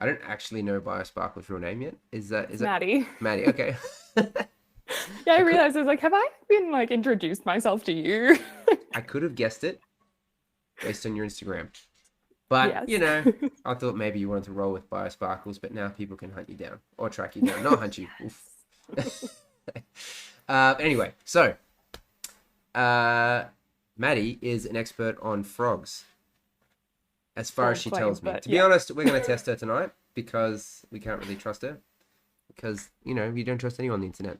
I don't actually know Biosparkle's real name yet. Is that Maddie. Maddie? Okay. Yeah, I I could realized I was like, have I been like introduced myself to you? I could have guessed it based on your Instagram, but Yes. I thought maybe you wanted to roll with Biosparkles, but now people can hunt you down or track you down, not hunt you. Oof. Anyway, so Maddie is an expert on frogs, as far as Bold she claim, tells me. but To be yeah. honest, we're going to test her tonight because we can't really trust her because, you don't trust anyone on the internet.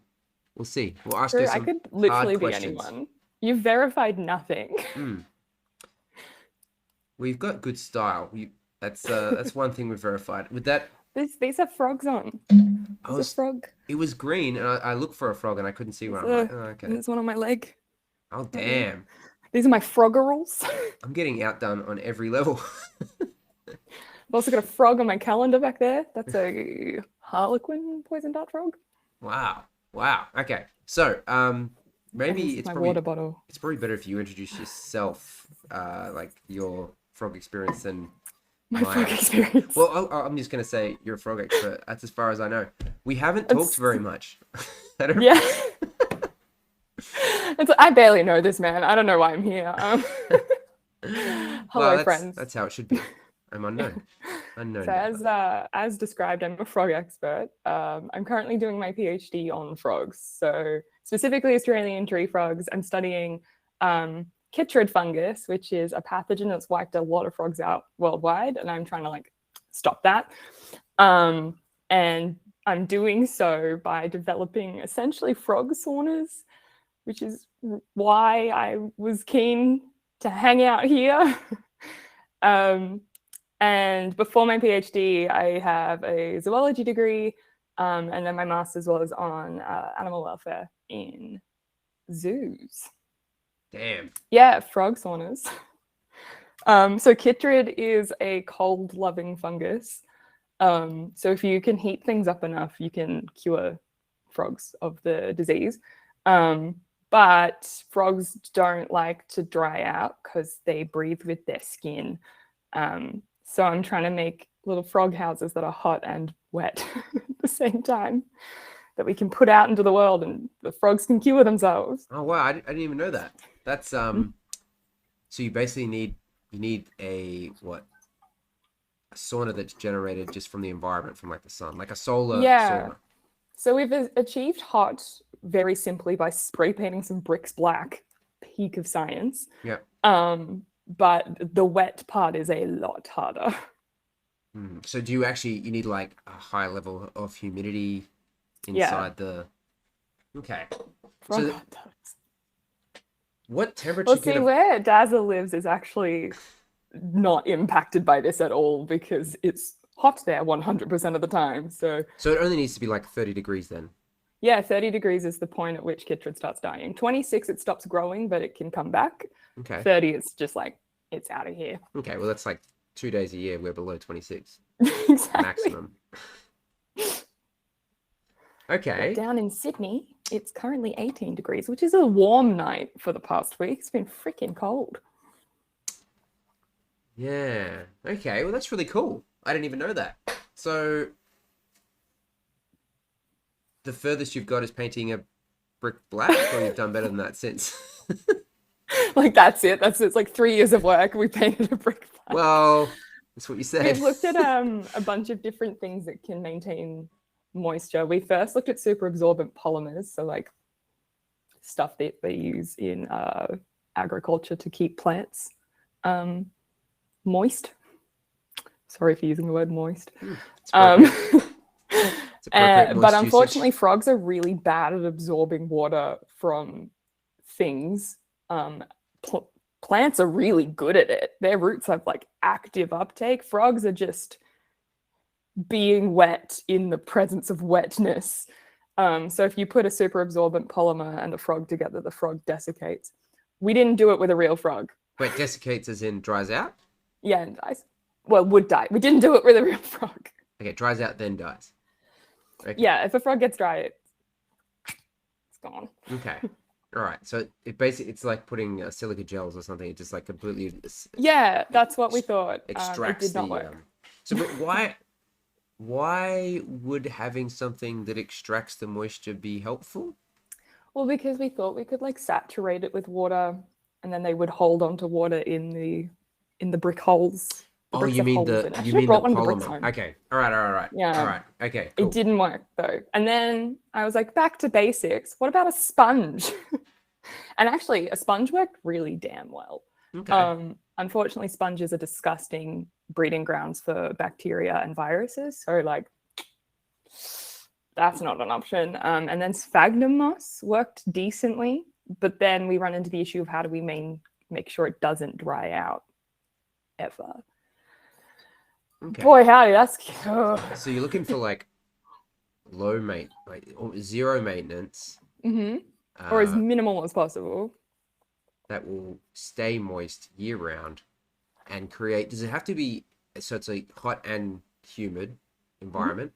We'll see. We'll ask her True, I some could hard literally be questions. anyone. You've verified nothing. Mm. We've got good style. That's one thing we've verified. With that, These are frogs on. I There's a was frog. it was green and I looked for a frog and I couldn't see one. There's I'm like, a oh, okay. there's one on my leg. Oh, Right here. damn. These are my froggerals. I'm getting outdone on every level. I've also got a frog on my calendar back there. That's a harlequin poison dart frog. Wow. Wow. Okay. So, And this maybe is it's my probably water bottle. it's probably better if you introduce yourself, like your frog experience and My my frog experience. well, I'm just gonna say you're a frog expert. That's as far as I know. We haven't talked very much. I don't. Yeah. I barely know this man. I don't know why I'm here. Well, Hello, friends. that's how it should be. I'm unknown. Unknown So member. as described, I'm a frog expert. I'm currently doing my PhD on frogs. So specifically Australian tree frogs. I'm studying chytrid fungus, which is a pathogen that's wiped a lot of frogs out worldwide, and I'm trying to like stop that. And I'm doing so by developing essentially frog saunas, which is why I was keen to hang out here. And before my PhD, I have a zoology degree, and then my master's was on animal welfare in zoos. Damn. Yeah, frog saunas. So chytrid is a cold-loving fungus. So if you can heat things up enough, you can cure frogs of the disease. But frogs don't like to dry out because they breathe with their skin. So I'm trying to make little frog houses that are hot and wet at the same time that we can put out into the world and the frogs can cure themselves. Oh wow, I didn't even know that. That's So you basically need a what? A sauna that's generated just from the environment, from like the sun, like a solar Yeah. sauna. So we've achieved hot very simply by spray painting some bricks black, peak of science. Yeah. But the wet part is a lot harder. So do you need like a high level of humidity Yeah. inside the? Okay. Frog So hot dogs. what temperature Well, can see, a where Dazzle lives is actually not impacted by this at all because it's hot there 100% of the time. So So it only needs to be like 30 degrees then. yeah, 30 degrees is the point at which chytrid starts dying. 26, it stops growing, but it can come back. Okay. 30, it's just like, it's out of here. Okay. Well, that's like 2 days a year we're below 26 Exactly. maximum. Okay. But down in Sydney, it's currently 18 degrees, which is a warm night for the past week. It's been freaking cold. Yeah. Okay. Well, that's really cool. I didn't even know that. So the furthest you've got is painting a brick black, or you've done better than that since? Like, that's it. It's like 3 years of work. We painted a brick black. Well, that's what you said. We've looked at a bunch of different things that can maintain moisture. We first looked at super absorbent polymers, so like stuff that they use in agriculture to keep plants moist. Sorry for using the word moist. It's appropriate. It's appropriate But moist unfortunately, usage. frogs are really bad at absorbing water from things. Plants are really good at it. Their roots have like active uptake. Frogs are just being wet in the presence of wetness. So if you put a super absorbent polymer and a frog together, the frog desiccates. We didn't do it with a real frog. Wait, desiccates as in dries out? Yeah, and dies. Well, would die. We didn't do it with a real frog. Okay, dries out then dies. Okay. Yeah, if a frog gets dry, it's gone. Okay. All right. So it's like putting silica gels or something. It just like completely Yeah, that's what we thought. extracts it did not the. work. So but why? Why would having something that extracts the moisture be helpful? Well, because we thought we could like saturate it with water, and then they would hold onto water in the brick holes. The Oh, bricks have holes in it. I should have you mean the brought one of the bricks polymer. home. Okay. All Yeah, right. Okay, it cool. didn't work though. And then I was like, back to basics. What about a sponge? And actually, a sponge worked really damn well. Okay. Unfortunately, sponges are disgusting breeding grounds for bacteria and viruses. So, like, that's not an option. And then sphagnum moss worked decently, but then we run into the issue of how do we make sure it doesn't dry out ever. Okay. Boy, howdy, that's. So you're looking for like zero maintenance. Mm-hmm. Or as Uh, minimal as possible. that will stay moist year round and create. Does it have to be so it's a hot and humid environment?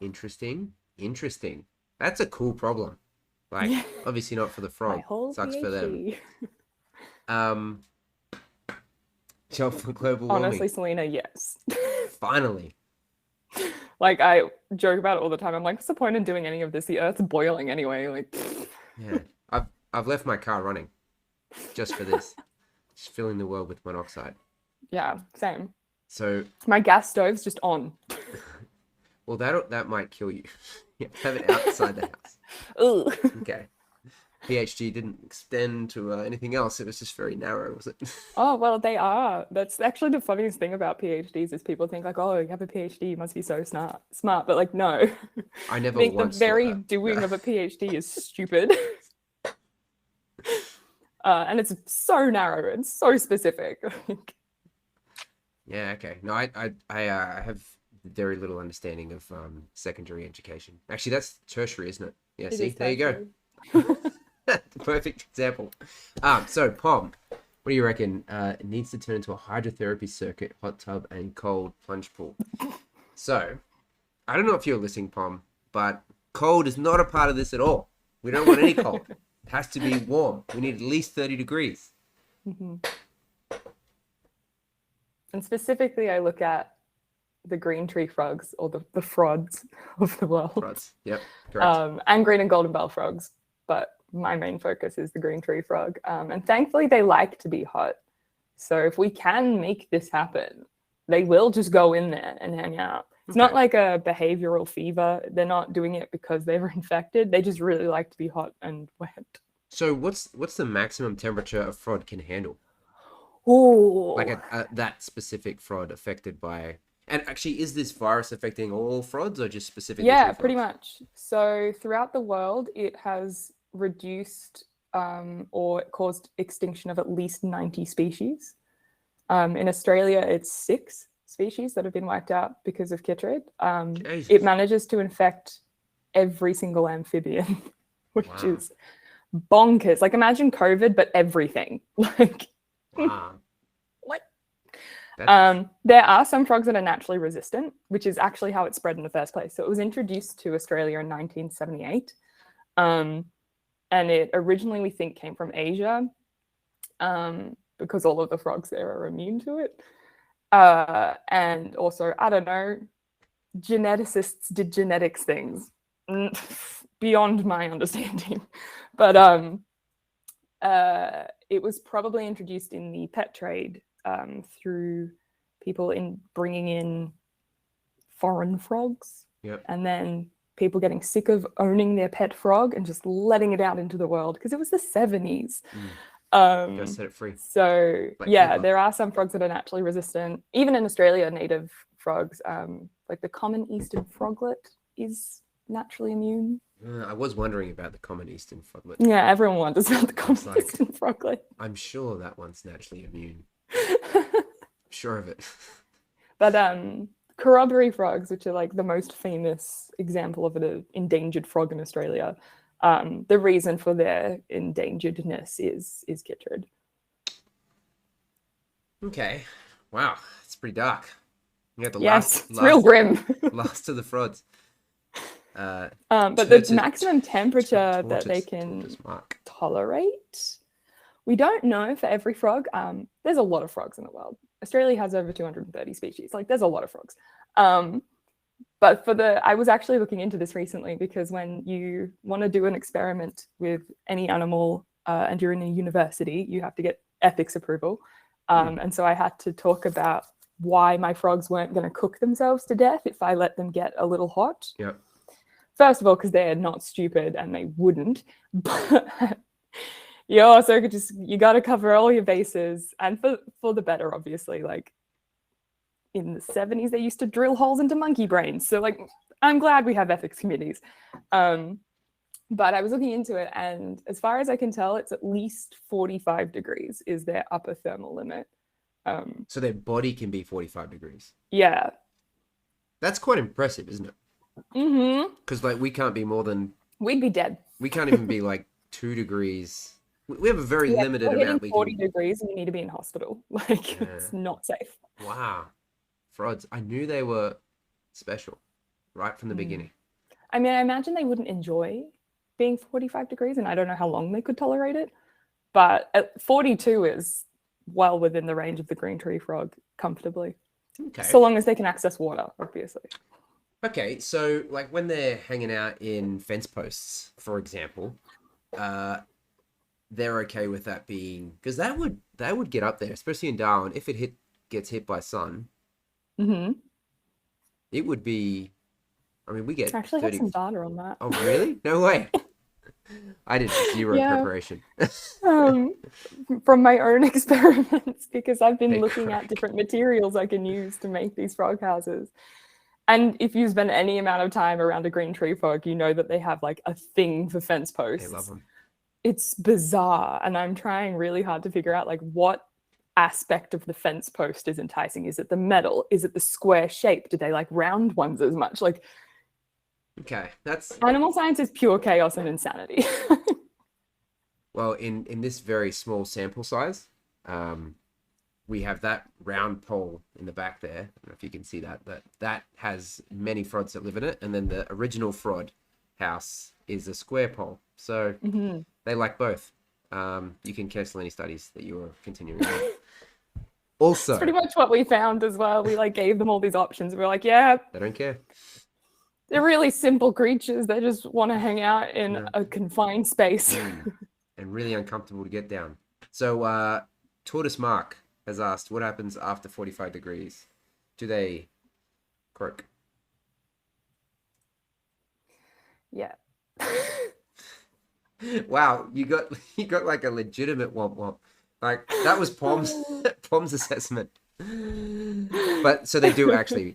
Interesting. Interesting. That's a cool problem. Like, Yeah. obviously not for the My frog. whole Sucks for them. PhD. Shelf for global Honestly, warming. Selena, yes. Finally. Like, I joke about it all the time. I'm like, what's the point in doing any of this? The Earth's boiling anyway. Like, Yeah. I've left my car running just for this. Just filling the world with monoxide. yeah, same. So, My gas stove's just on. well, that might kill you. You have it outside the house. Ugh. Okay. PhD didn't extend to anything else. It was just very narrow, was it? Oh, well, they are. That's actually the funniest thing about PhDs is people think like, oh, you have a PhD, you must be so smart. But like, no. I never I think the once thought very that. doing No. of a PhD is stupid. And it's so narrow and so specific. Yeah, okay. No, I have very little understanding of secondary education. Actually, that's tertiary, isn't it? Yeah, It see, is there you go. tertiary. The perfect example. So Pom, what do you reckon? It needs to turn into a hydrotherapy circuit, hot tub, and cold plunge pool. So, I don't know if you're listening, Pom, but cold is not a part of this at all. We don't want any cold. It has to be warm. We need at least 30 degrees. Mm-hmm. And specifically, I look at the green tree frogs or the frods of the world. Frods. Yep, correct. And green and golden bell frogs. But my main focus is the green tree frog. And thankfully, they like to be hot. So if we can make this happen, they will just go in there and hang out. It's not like a behavioral fever. They're not doing it because they were infected. They just really like to be hot and wet. So what's the maximum temperature a frog can handle? Oh, Like that specific frog affected by, and actually, is this virus affecting all frogs or just specifically? yeah, pretty much. So throughout the world, it has reduced or caused extinction of at least 90 species. In Australia, it's 6 species that have been wiped out because of chytrid. It manages to infect every single amphibian, which is bonkers. Like, imagine COVID, but everything. Like, Wow. what? There are some frogs that are naturally resistant, which is actually how it spread in the first place. So it was introduced to Australia in 1978. And it originally, we think, came from Asia because all of the frogs there are immune to it. And also, I don't know, geneticists did genetics things beyond my understanding. But it was probably introduced in the pet trade through people in bringing in foreign frogs. Yep. And then people getting sick of owning their pet frog and just letting it out into the world because it was the 70s. Just set it free. So Like yeah, Cooper. there are some frogs that are naturally resistant. Even in Australia, native frogs, like the common eastern froglet is naturally immune. I was wondering about the common eastern froglet. Yeah, everyone wonders about the common like, eastern froglet. I'm sure that one's naturally immune. Sure of it. But corroboree frogs, which are like the most famous example of an endangered frog in Australia, the reason for their endangeredness is chytrid. Okay. Wow, it's pretty dark. You got the It's real grim. Last of the frogs. But the maximum temperature that they can tolerate, we don't know for every frog. There's a lot of frogs in the world. Australia has over 230 species. Like, there's a lot of frogs. But I was actually looking into this recently because when you want to do an experiment with any animal and you're in a university, you have to get ethics approval. And so I had to talk about why my frogs weren't going to cook themselves to death if I let them get a little hot. Yep. First of all, because they're not stupid and they wouldn't. But you also you got to cover all your bases, and for the better, obviously. Like in the 70s, they used to drill holes into monkey brains. So like, I'm glad we have ethics committees. But I was looking into it, and as far as I can tell, it's at least 45 degrees is their upper thermal limit. So their body can be 45 degrees. Yeah. That's quite impressive, isn't it? Mm-hmm. Because like we can't be more than... We'd be dead. We can't even be like 2 degrees. We have a very limited amount. 40 degrees and you need to be in hospital. Like, it's not safe. Wow. Frods. I knew they were special right from the beginning. I mean, I imagine they wouldn't enjoy being 45 degrees, and I don't know how long they could tolerate it. But at 42 is well within the range of the green tree frog comfortably. Okay. So long as they can access water, obviously. Okay, so like when they're hanging out in fence posts, for example, they're okay with that being, because that would get up there, especially in Darwin, if it gets hit by sun. Mm-hmm. It would be. I mean, we get actually 30... have some data on that. Oh, really? No way. I did zero preparation. From my own experiments, because I've been They looking crack. at different materials I can use to make these frog houses. And if you spend any amount of time around a green tree frog, you know that they have like a thing for fence posts. They love them. It's bizarre. And I'm trying really hard to figure out like what aspect of the fence post is enticing. Is it the metal? Is it the square shape? Do they like round ones as much? Like, okay, that's... Animal science is pure chaos and insanity. Well, in this very small sample size, we have that round pole in the back there. I don't know if you can see that. That has many frods that live in it. And then the original frod house is a square pole. So they like both. You can cancel any studies that you were continuing on. Also, It's pretty much what we found as well. We like gave them all these options. We were like, yeah, they don't care. they're really simple creatures. They just want to hang out in a confined space. And really uncomfortable to get down. So Tortoise Mark has asked, what happens after 45 degrees? Do they croak? Yeah. Wow, you got like a legitimate womp womp. Like that was Pom's assessment. But so they do actually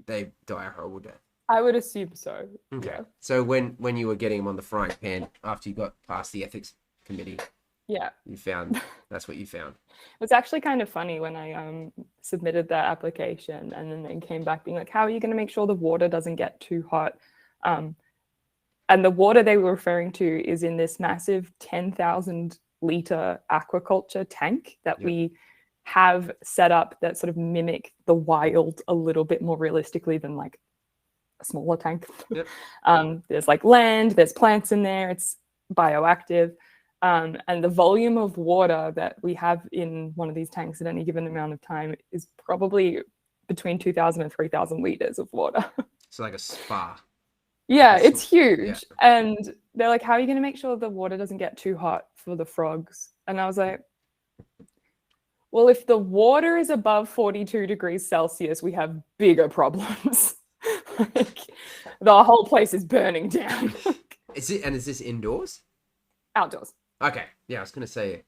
they die a horrible death. I would assume so. Okay. Yeah. So when you were getting them on the frying pan after you got past the ethics committee, Yeah. that's what you found. It was actually kind of funny when I submitted that application, and then they came back being like, how are you going to make sure the water doesn't get too hot? And the water they were referring to is in this massive 10,000 liter aquaculture tank that we have set up that sort of mimic the wild a little bit more realistically than like a smaller tank. Yep. There's like land, there's plants in there, it's bioactive. And the volume of water that we have in one of these tanks at any given amount of time is probably between 2,000 and 3,000 liters of water. So like a spa. Yeah, it's huge. Yeah. And they're like, how are you going to make sure the water doesn't get too hot for the frogs? And I was like, well, if the water is above 42 degrees Celsius, we have bigger problems. Like, the whole place is burning down. Is this indoors? Outdoors. Okay. Yeah, I was going to say,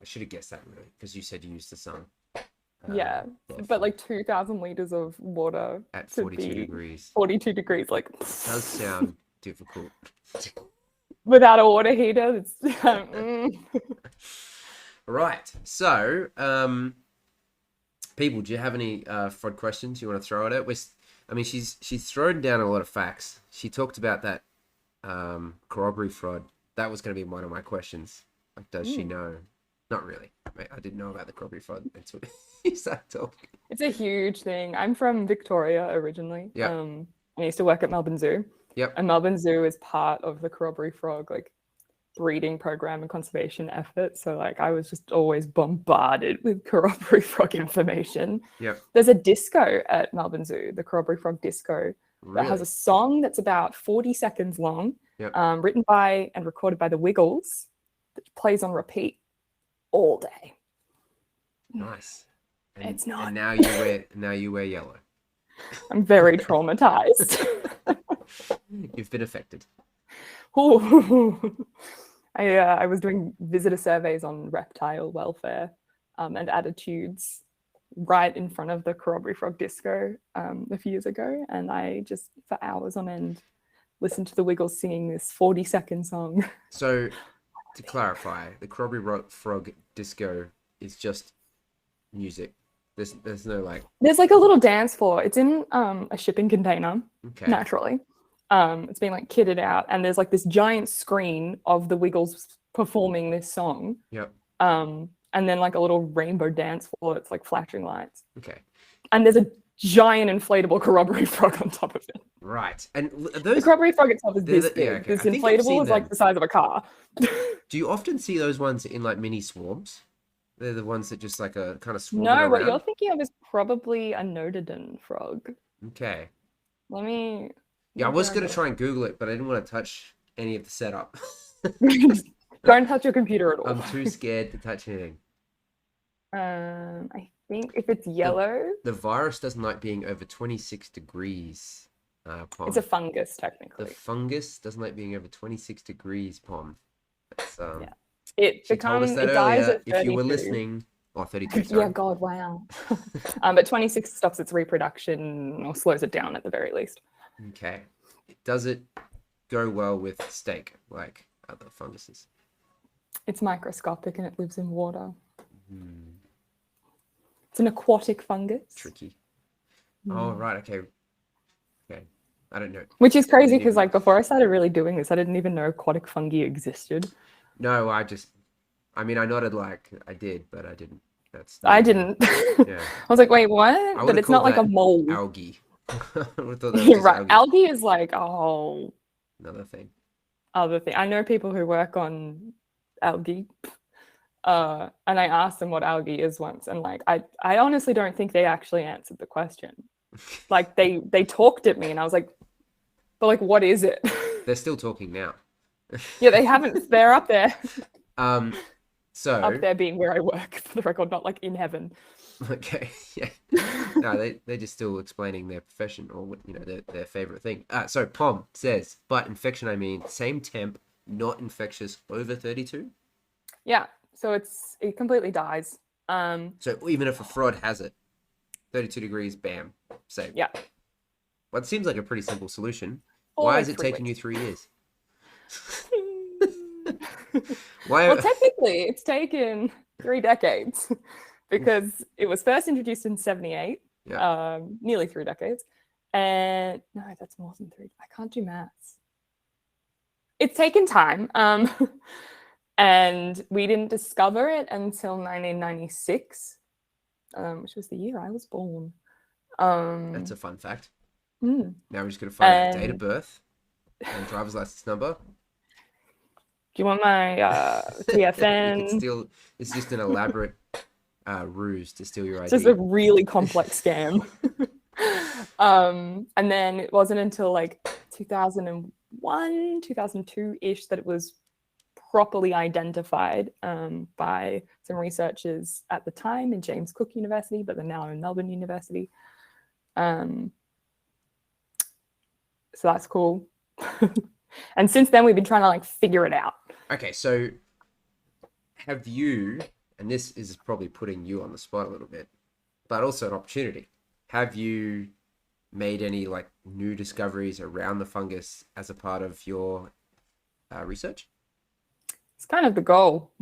I should have guessed that really, because you said you used the sun. Yeah, but like 2,000 liters of water at 42 degrees. 42 degrees, like. Does sound difficult. Without a water heater, it's. Right. So, people, do you have any Frod questions you want to throw at it? I mean, she's thrown down a lot of facts. She talked about that corroboree frod. That was going to be one of my questions. Like, does she know? Not really. I didn't know about the corroboree frod until you started talking. It's a huge thing. I'm from Victoria originally. Yeah. I used to work at Melbourne Zoo. Yep. And Melbourne Zoo is part of the corroboree frog like breeding program and conservation effort. So like I was just always bombarded with corroboree frog information. Yep. There's a disco at Melbourne Zoo, the corroboree frog disco, that has Really? a song that's about 40 seconds long, Yep. written by and recorded by the Wiggles, that plays on repeat all day. Nice. It's not. And now you wear yellow. I'm very traumatized. You've been affected. Ooh. I was doing visitor surveys on reptile welfare and attitudes right in front of the corroboree frog disco a few years ago, and I just for hours on end listened to the Wiggles singing this 40-second song. So, to clarify, the corroboree frog disco is just music. There's no like. There's like a little dance floor. It's in a shipping container, Okay. naturally. It's been like kitted out, and there's like this giant screen of the Wiggles performing this song. Yep. And then like a little rainbow dance floor. It's like flashing lights. Okay. And there's a giant inflatable corroboree frog on top of it. Right. And The those. corroboree frog itself is this big. Yeah, okay. This I think I've seen inflatable is like them. the size of a car. Do you often see those ones in like mini swarms? They're the ones that just like a kind of swarm No, around. what you're thinking of is probably a notodon frog. Okay. Let me. Yeah, I was gonna try and Google it, but I didn't want to touch any of the setup. Don't touch your computer at all. I'm too scared to touch anything. I think if it's yellow, The virus doesn't like being over 26 degrees. Pom. it's a fungus The technically. fungus doesn't like being over 26 degrees, Pom. That's, Yeah. It she told us becomes that it dies earlier. at If you were 32. listening, 32. Sorry. Yeah, God, wow. But 26 stops its reproduction or slows it down at the very least. Okay. Does it go well with steak like other funguses? It's microscopic and it lives in water. Hmm. It's an aquatic fungus. Tricky. Oh, right. Okay. Okay. I don't know. Which is crazy Didn't because, even- like, before I started really doing this, I didn't even know aquatic fungi existed. No, I mean, I nodded like I did, but I didn't. I didn't. Yeah. I was like, wait, what? But would've it's not called like a that mold. Algae. I would've thought that was just Right. algae. Algae is like a whole Another thing. other thing. I know people who work on algae. And I asked them what algae is once, and like I honestly don't think they actually answered the question. Like they talked at me, and I was like, but like, what is it? They're still talking now. Yeah, they haven't. They're up there. So Up there being where I work, for the record, not like in heaven. okay, yeah. No, they're just still explaining their profession or their favorite thing. So Pom says, but infection, I mean, same temp, not infectious over 32. Yeah, so it completely dies. So even if a fraud has it, 32 degrees, bam, safe. Yeah. Well, it seems like a pretty simple solution. Or Why like is it 3 taking weeks. you 3 years? Why? Well, technically, it's taken 3 decades because it was first introduced in 78, Yeah. nearly 3 decades. And no, that's more than 3. I can't do maths. It's taken time. And we didn't discover it until 1996, which was the year I was born. That's a fun fact. mm. Now we're just going to find out date of And- birth and driver's license number. Do you want my TFN? It's just an elaborate ruse to steal your ID. It's just a really complex scam. And then it wasn't until like 2001, 2002-ish that it was properly identified by some researchers at the time in James Cook University, but they're now in Melbourne University. So that's cool. And since then, we've been trying to like figure it out. Okay, so have you, and this is probably putting you on the spot a little bit, but also an opportunity. Have you made any like new discoveries around the fungus as a part of your research? It's kind of the goal.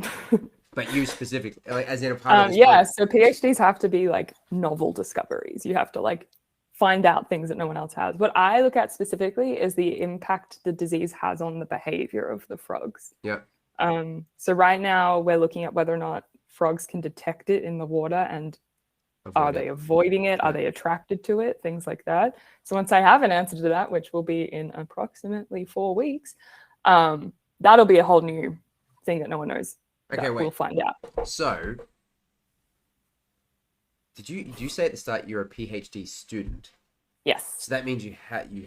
But you specifically, like, as in a part of this Yeah, project? so PhDs have to be like novel discoveries. You have to like find out things that no one else has. What I look at specifically is the impact the disease has on the behavior of the frogs. Yeah. So right now we're looking at whether or not frogs can detect it in the water, and are they avoiding it? Are they attracted to it? Things like that. So once I have an answer to that, which will be in approximately 4 weeks, that'll be a whole new seeing that no one knows. Okay, that, wait. we'll find out. So, did you say at the start you're a PhD student? Yes. So that means you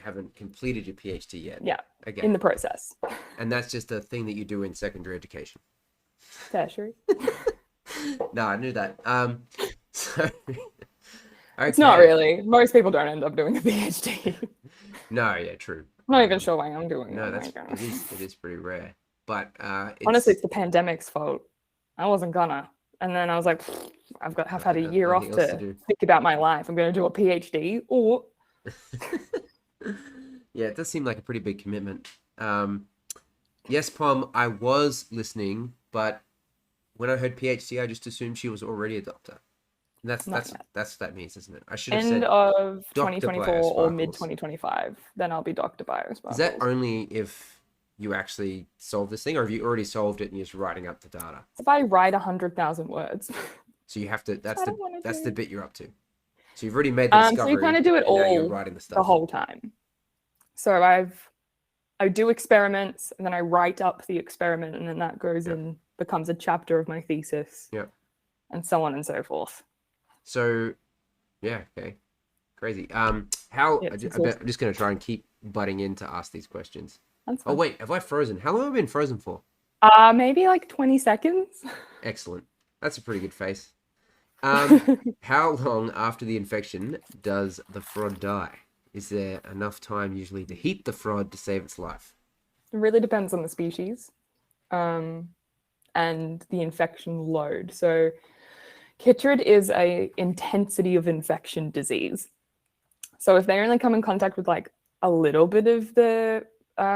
haven't completed your PhD yet. Yeah. Okay. In the process. And that's just a thing that you do in secondary education. Tertiary. No, I knew that. So okay. It's not really. Most people don't end up doing a PhD. No, yeah, true. I'm not even sure why I'm doing No, it. it is pretty rare. But honestly, it's the pandemic's fault. I wasn't gonna. And then I was like, I've had a year off to think about my life. I'm going to do a PhD or... Yeah, it does seem like a pretty big commitment. Yes, Pom, I was listening, but when I heard PhD, I just assumed she was already a doctor. And that's what that means, isn't it? I should have said end of Dr. 2024 or mid 2025. Then I'll be Dr. Biosparkles. Is that only if you actually solve this thing, or have you already solved it and you're just writing up the data? If I write 100,000 words. So you have to. That's the bit you're up to. So you've already made the discovery. So you kind of do it all you're writing the whole time. So I do experiments and then I write up the experiment and then that goes and becomes a chapter of my thesis. Yeah. And so on and so forth. So, yeah, okay, crazy. I'm just gonna try and keep butting in to ask these questions. That's fine. Oh wait, have I frozen? How long have I been frozen for? Maybe like 20 seconds. Excellent. That's a pretty good face. How long after the infection does the Frod die? Is there enough time usually to heat the Frod to save its life? It really depends on the species, and the infection load. So. Chytrid is a intensity of infection disease. So if they only come in contact with like a little bit of the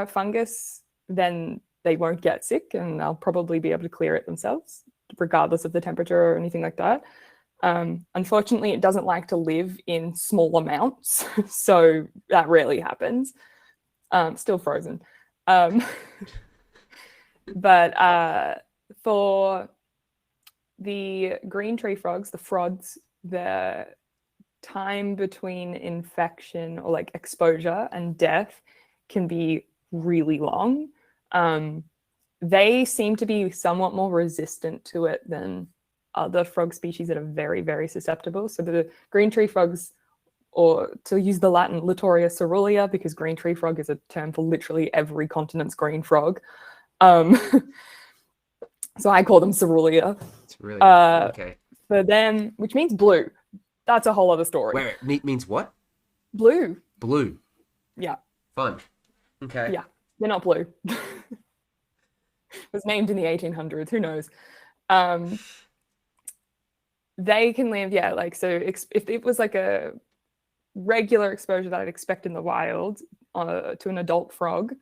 fungus, then they won't get sick and they'll probably be able to clear it themselves, regardless of the temperature or anything like that. Unfortunately, it doesn't like to live in small amounts, so that rarely happens. Still frozen. But for the green tree frogs, the frods, the time between infection or like exposure and death can be really long. They seem to be somewhat more resistant to it than other frog species that are very, very susceptible. So the green tree frogs, or to use the Latin Litoria cerulea, because green tree frog is a term for literally every continent's green frog. So I call them cerulea. Really okay. For them, which means blue. That's a whole other story. Wait, means what? Blue. Blue. Yeah. Fun. Okay. Yeah, they're not blue. It was named in the 1800s. Who knows? They can live, so if it was like a regular exposure that I'd expect in the wild to an adult frog,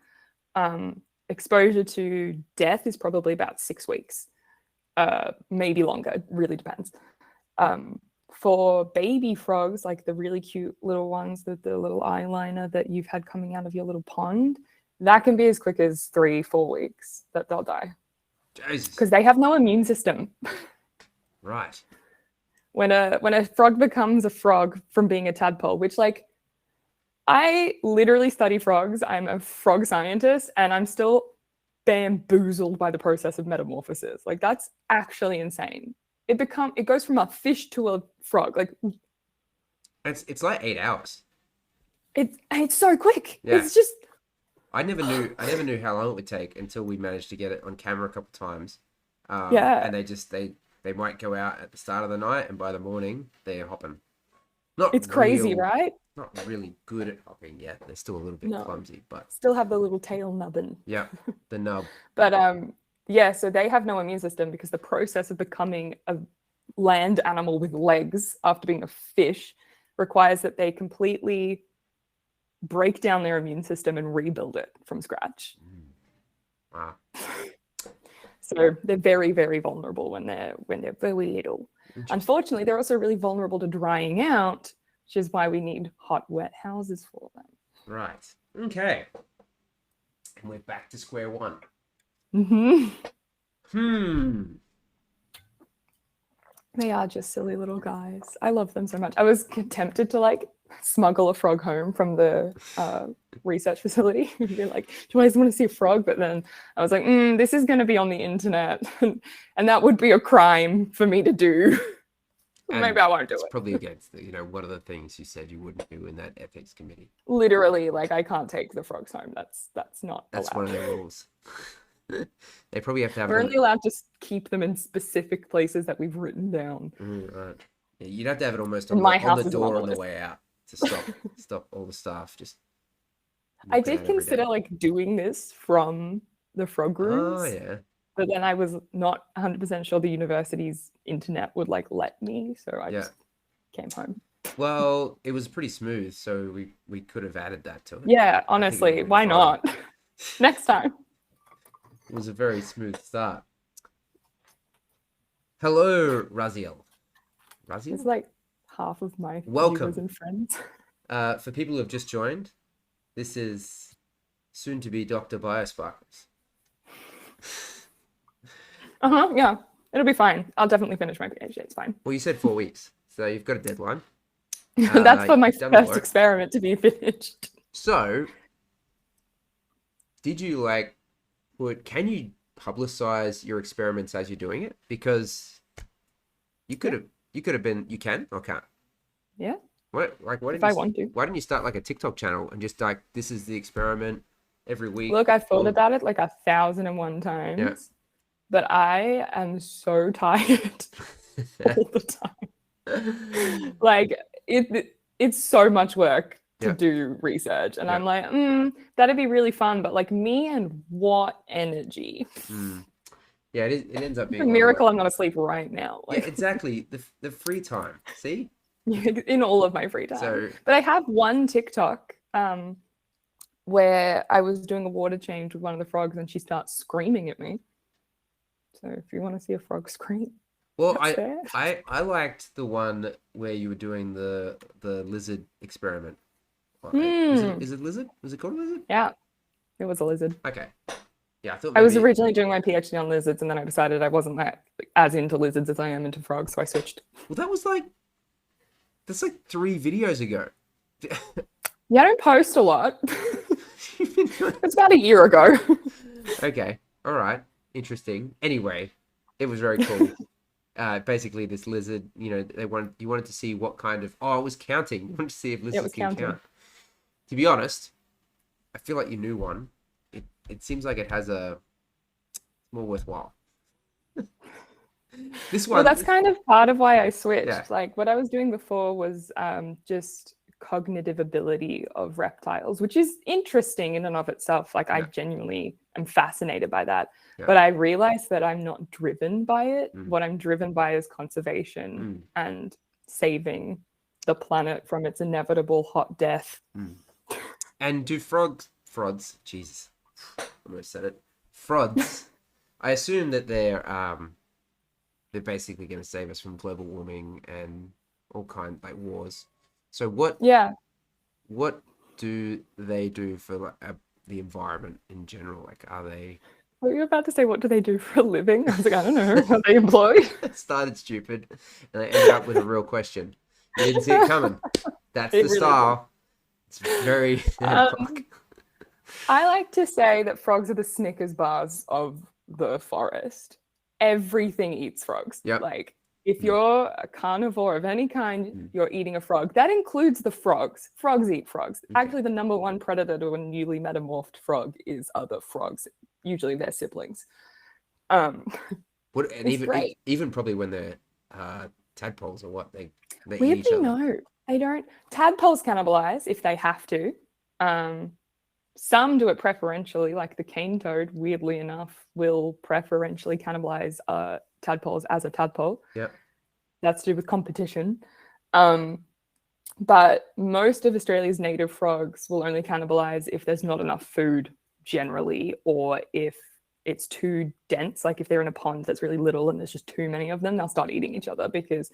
exposure to death is probably about 6 weeks, maybe longer. It really depends. For baby frogs, like the really cute little ones, the little eyeliner that you've had coming out of your little pond, that can be as quick as 3-4 weeks that they'll die. Because they have no immune system. Right. When a frog becomes a frog from being a tadpole, which like, I literally study frogs. I'm a frog scientist and I'm still bamboozled by the process of metamorphosis. Like that's actually insane. It goes from a fish to a frog. Like it's like 8 hours. It's so quick. Yeah. It's just I never knew how long it would take until we managed to get it on camera a couple times. And they might go out at the start of the night and by the morning they're hopping. It's crazy, right? Not really good at hopping yet. They're still a little bit clumsy, but still have the little tail nubbin. Yeah, the nub. But so they have no immune system because the process of becoming a land animal with legs after being a fish requires that they completely break down their immune system and rebuild it from scratch. Wow. So they're very, very vulnerable when they're very little. Unfortunately, they're also really vulnerable to drying out, which is why we need hot, wet houses for them. Right. Okay. And we're back to square one. They are just silly little guys. I love them so much. I was tempted to like smuggle a frog home from the research facility. And be like, do you guys want to see a frog? But then I was like, this is going to be on the internet, and that would be a crime for me to do. Maybe I won't do it's it. probably against one of the things you said you wouldn't do in that ethics committee. Literally, like, I can't take the frogs home. That's not That's allowed. one of the rules. They probably have to have. We're only allowed to keep them in specific places that we've written down. Right. Yeah, you'd have to have it almost And on my the house is door on on the the way out to stop all the staff. Just. I knocking did out every consider day. like doing this from the frog rooms. Oh yeah. But then I was not 100% sure the university's internet would like let me, so I just came home. Well, it was pretty smooth, so we could have added that to it. Yeah, honestly, why not? Next time. It was a very smooth start. Hello, Raziel. Raziel? It's like half of my Welcome. viewers and friends. For people who have just joined, this is soon to be Dr. Biosparkles. Yeah, it'll be fine. I'll definitely finish my PhD. It's fine. Well, you said 4 weeks, so you've got a deadline. That's for my you've done the first work. experiment to be finished. So, did you can you publicize your experiments as you're doing it? Because you could have been, you can or can't? Yeah. Why If I want to. Why didn't you start like a TikTok channel and just like, this is the experiment every week? Look, I've thought about it like 1,001 times. Yeah. But I am so tired all the time. Like it's so much work to do research, and I'm like, that'd be really fun, but like me and what energy? Yeah, it ends up being a miracle. I'm not asleep right now. Like, yeah, exactly. The free time. See, in all of my free time. So, but I have one TikTok where I was doing a water change with one of the frogs, and she starts screaming at me. So if you want to see a frog scream, well, I liked the one where you were doing the lizard experiment. Is it lizard? Was it called a lizard? Yeah, it was a lizard. Okay. Yeah, I was originally doing my PhD on lizards, and then I decided I wasn't as into lizards as I am into frogs, so I switched. Well, that's like 3 videos ago. Yeah, I don't post a lot. It's about a year ago. Okay. All right. Interesting. Anyway, it was very cool. Basically, this lizard, you wanted to see what kind of. Oh, it was counting. You wanted to see if lizards can count. To be honest, I feel like you knew one. It seems like it has more worthwhile. This one. Well, that's kind of part of why I switched. Yeah. Like what I was doing before was just cognitive ability of reptiles, which is interesting in and of itself. Like I genuinely am fascinated by that. Yeah. But I realized that I'm not driven by it. What I'm driven by is conservation and saving the planet from its inevitable hot death. And do frods, Jesus, almost said it. Frods, I assume that they're basically going to save us from global warming and all kinds like wars. So what do they do for like the environment in general? Like, are they? Were you about to say what do they do for a living? I was like, I don't know. Are they employed? It started stupid, and I ended up with a real question. You didn't see it coming. That's the style. It's very. I like to say that frogs are the Snickers bars of the forest. Everything eats frogs. Yep. Like if you're a carnivore of any kind, you're eating a frog. That includes the frogs. Frogs eat frogs. Okay. Actually, the number one predator to a newly metamorphed frog is other frogs, usually their siblings. Even probably when they're tadpoles or what they Weirdly, eat each other. No, they don't. Tadpoles cannibalize if they have to. Some do it preferentially, like the cane toad, weirdly enough, will preferentially cannibalize tadpoles as a tadpole. Yeah. That's to do with competition. But most of Australia's native frogs will only cannibalize if there's not enough food generally, or if it's too dense, like if they're in a pond that's really little and there's just too many of them, they'll start eating each other. Because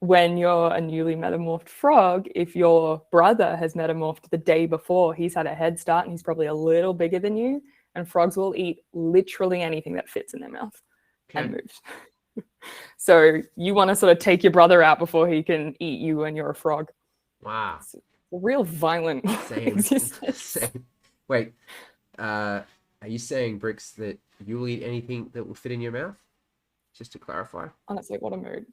when you're a newly metamorphed frog, if your brother has metamorphed the day before, he's had a head start and he's probably a little bigger than you, and frogs will eat literally anything that fits in their mouth and moves. So you want to sort of take your brother out before he can eat you when you're a frog. Wow. It's a real violent Same. existence. Same. Wait, are you saying, Bricks, that you'll eat anything that will fit in your mouth? Just to clarify. Honestly, what a mood.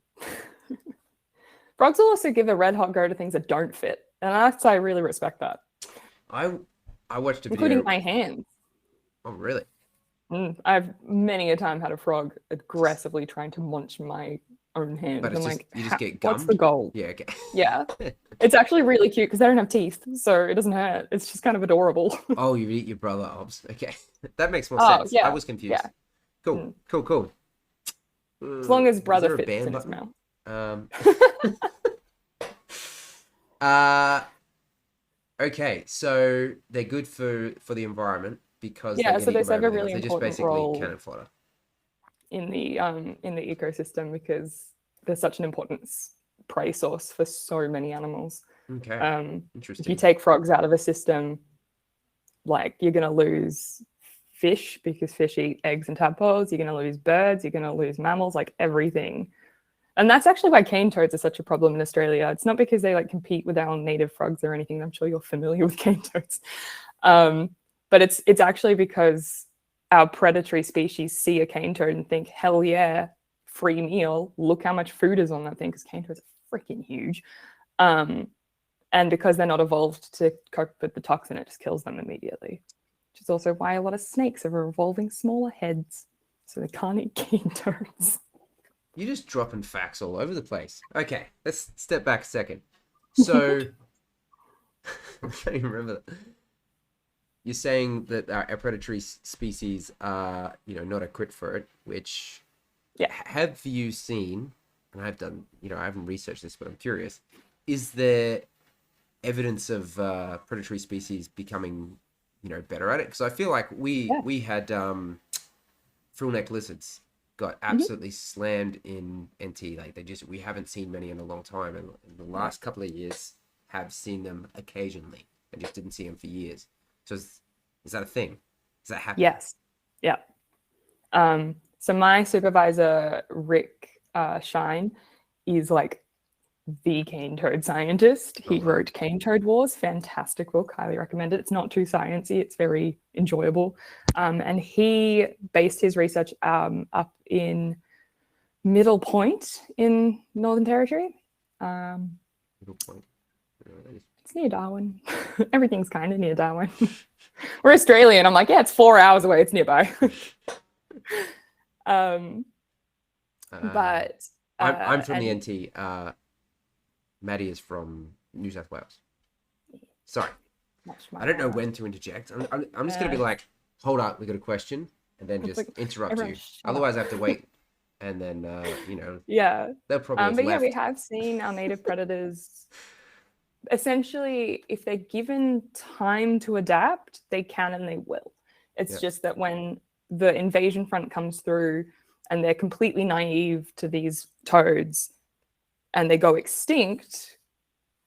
Frogs will also give a red hot go to things that don't fit, and I really respect that, I watched a including video. my hands. Oh, really? I've many a time had a frog aggressively trying to munch my own hand. But it's I'm just like, you just get what's gummed. the goal? Yeah. Okay. Yeah. It's actually really cute because they don't have teeth, so it doesn't hurt. It's just kind of adorable. Oh, you eat your brother, Obs. Okay, that makes more Oh, sense. yeah. I was confused. Yeah. Cool. Cool. As long as Is brother there a fits ban in his button? mouth. Okay, so they're good for the environment because they Yeah, get so they eaten by serve a everything else. really They're just important basically role cannon fodder. in the ecosystem because they're such an important prey source for so many animals. Okay, If you interesting. take frogs out of a system, like you're gonna lose fish because fish eat eggs and tadpoles. You're gonna lose birds. You're gonna lose mammals, like everything. And that's actually why cane toads are such a problem in Australia. It's not because they like compete with our native frogs or anything. I'm sure you're familiar with cane toads, but it's actually because our predatory species see a cane toad and think, hell yeah, free meal. Look how much food is on that thing because cane toads are freaking huge. And because they're not evolved to cope with the toxin, it just kills them immediately. Which is also why a lot of snakes have revolving smaller heads, so they can't eat cane toads. You're just dropping facts all over the place. Okay, let's step back a second. So, I can't even remember that. You're saying that our predatory species are, not equipped for it, which, Yeah. Have you seen, and I've done, I haven't researched this, but I'm curious, is there evidence of predatory species becoming, better at it? Because I feel like we had frillneck lizards got absolutely slammed in NT. Like we haven't seen many in a long time, and in the last couple of years have seen them occasionally and just didn't see them for years. So is that a thing? Is that happening? Yes. Yeah. So my supervisor, Rick Shine, is like the cane toad scientist. He wrote Cane Toad Wars, fantastic book, highly recommend it. It's not too sciencey, it's very enjoyable. And he based his research up in Middle Point in Northern Territory. Middle Point. It's near Darwin. Everything's kind of near Darwin. We're Australian. I'm like, yeah, it's 4 hours away. It's nearby. But I'm from the NT. Maddie is from New South Wales. Sorry, I don't know when to interject. I'm just gonna be like, hold up, we got a question, and then just interrupt you. Otherwise, I have to wait, and then yeah, they'll probably but left. yeah, we have seen our native predators. Essentially, if they're given time to adapt, they can and they will. It's just that when the invasion front comes through and they're completely naive to these toads and they go extinct,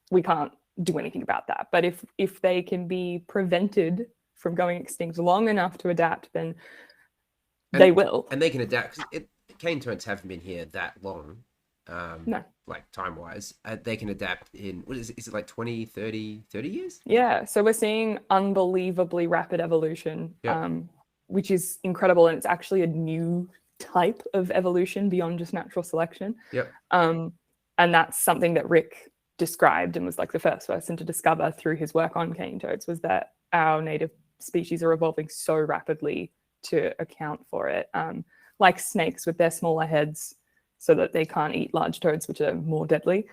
we can't do anything about that. But if they can be prevented from going extinct long enough to adapt, then they will. And they can adapt. Cane toads haven't been here that long. No. Like time-wise, they can adapt in, what is it like 20, 30 years? Yeah, so we're seeing unbelievably rapid evolution, which is incredible. And it's actually a new type of evolution beyond just natural selection. And that's something that Rick described and was like the first person to discover through his work on cane toads, was that our native species are evolving so rapidly to account for it. Like snakes with their smaller heads, so that they can't eat large toads, which are more deadly.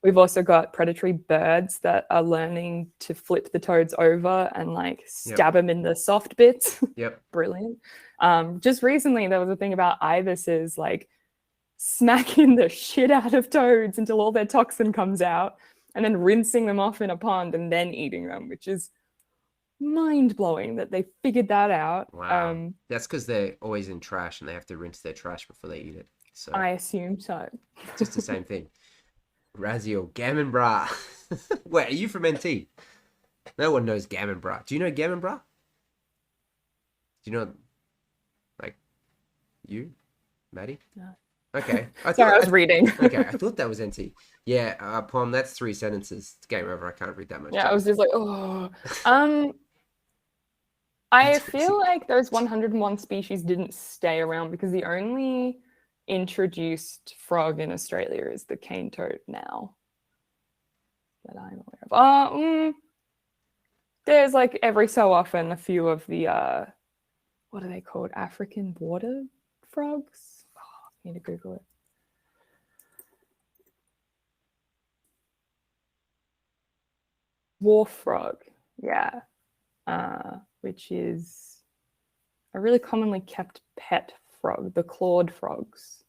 We've also got predatory birds that are learning to flip the toads over and like stab them in the soft bits. Brilliant. Just recently, there was a thing about ibises like smacking the shit out of toads until all their toxin comes out and then rinsing them off in a pond and then eating them, which is mind-blowing that they figured that out. Wow. That's because they're always in trash and they have to rinse their trash before they eat it. So I assume so. Just the same thing. Razzie or Gammon Bra. Wait, are you from NT? No one knows Gammon Bra. Do you know Gammon Bra? Do you know, like, you, Maddie? No. Okay. Sorry, I was reading. Okay, I thought that was NT. Yeah, Pom, that's 3 sentences. It's game over. I can't read that much. Yeah, I was just like, oh. It's I crazy. feel like those 101 species didn't stay around because the only introduced frog in Australia is the cane toad now that I'm aware of. There's like every so often a few of the what are they called? African water frogs? Oh, I need to Google it. Wharf frog, yeah. Which is a really commonly kept pet frog, the clawed frogs.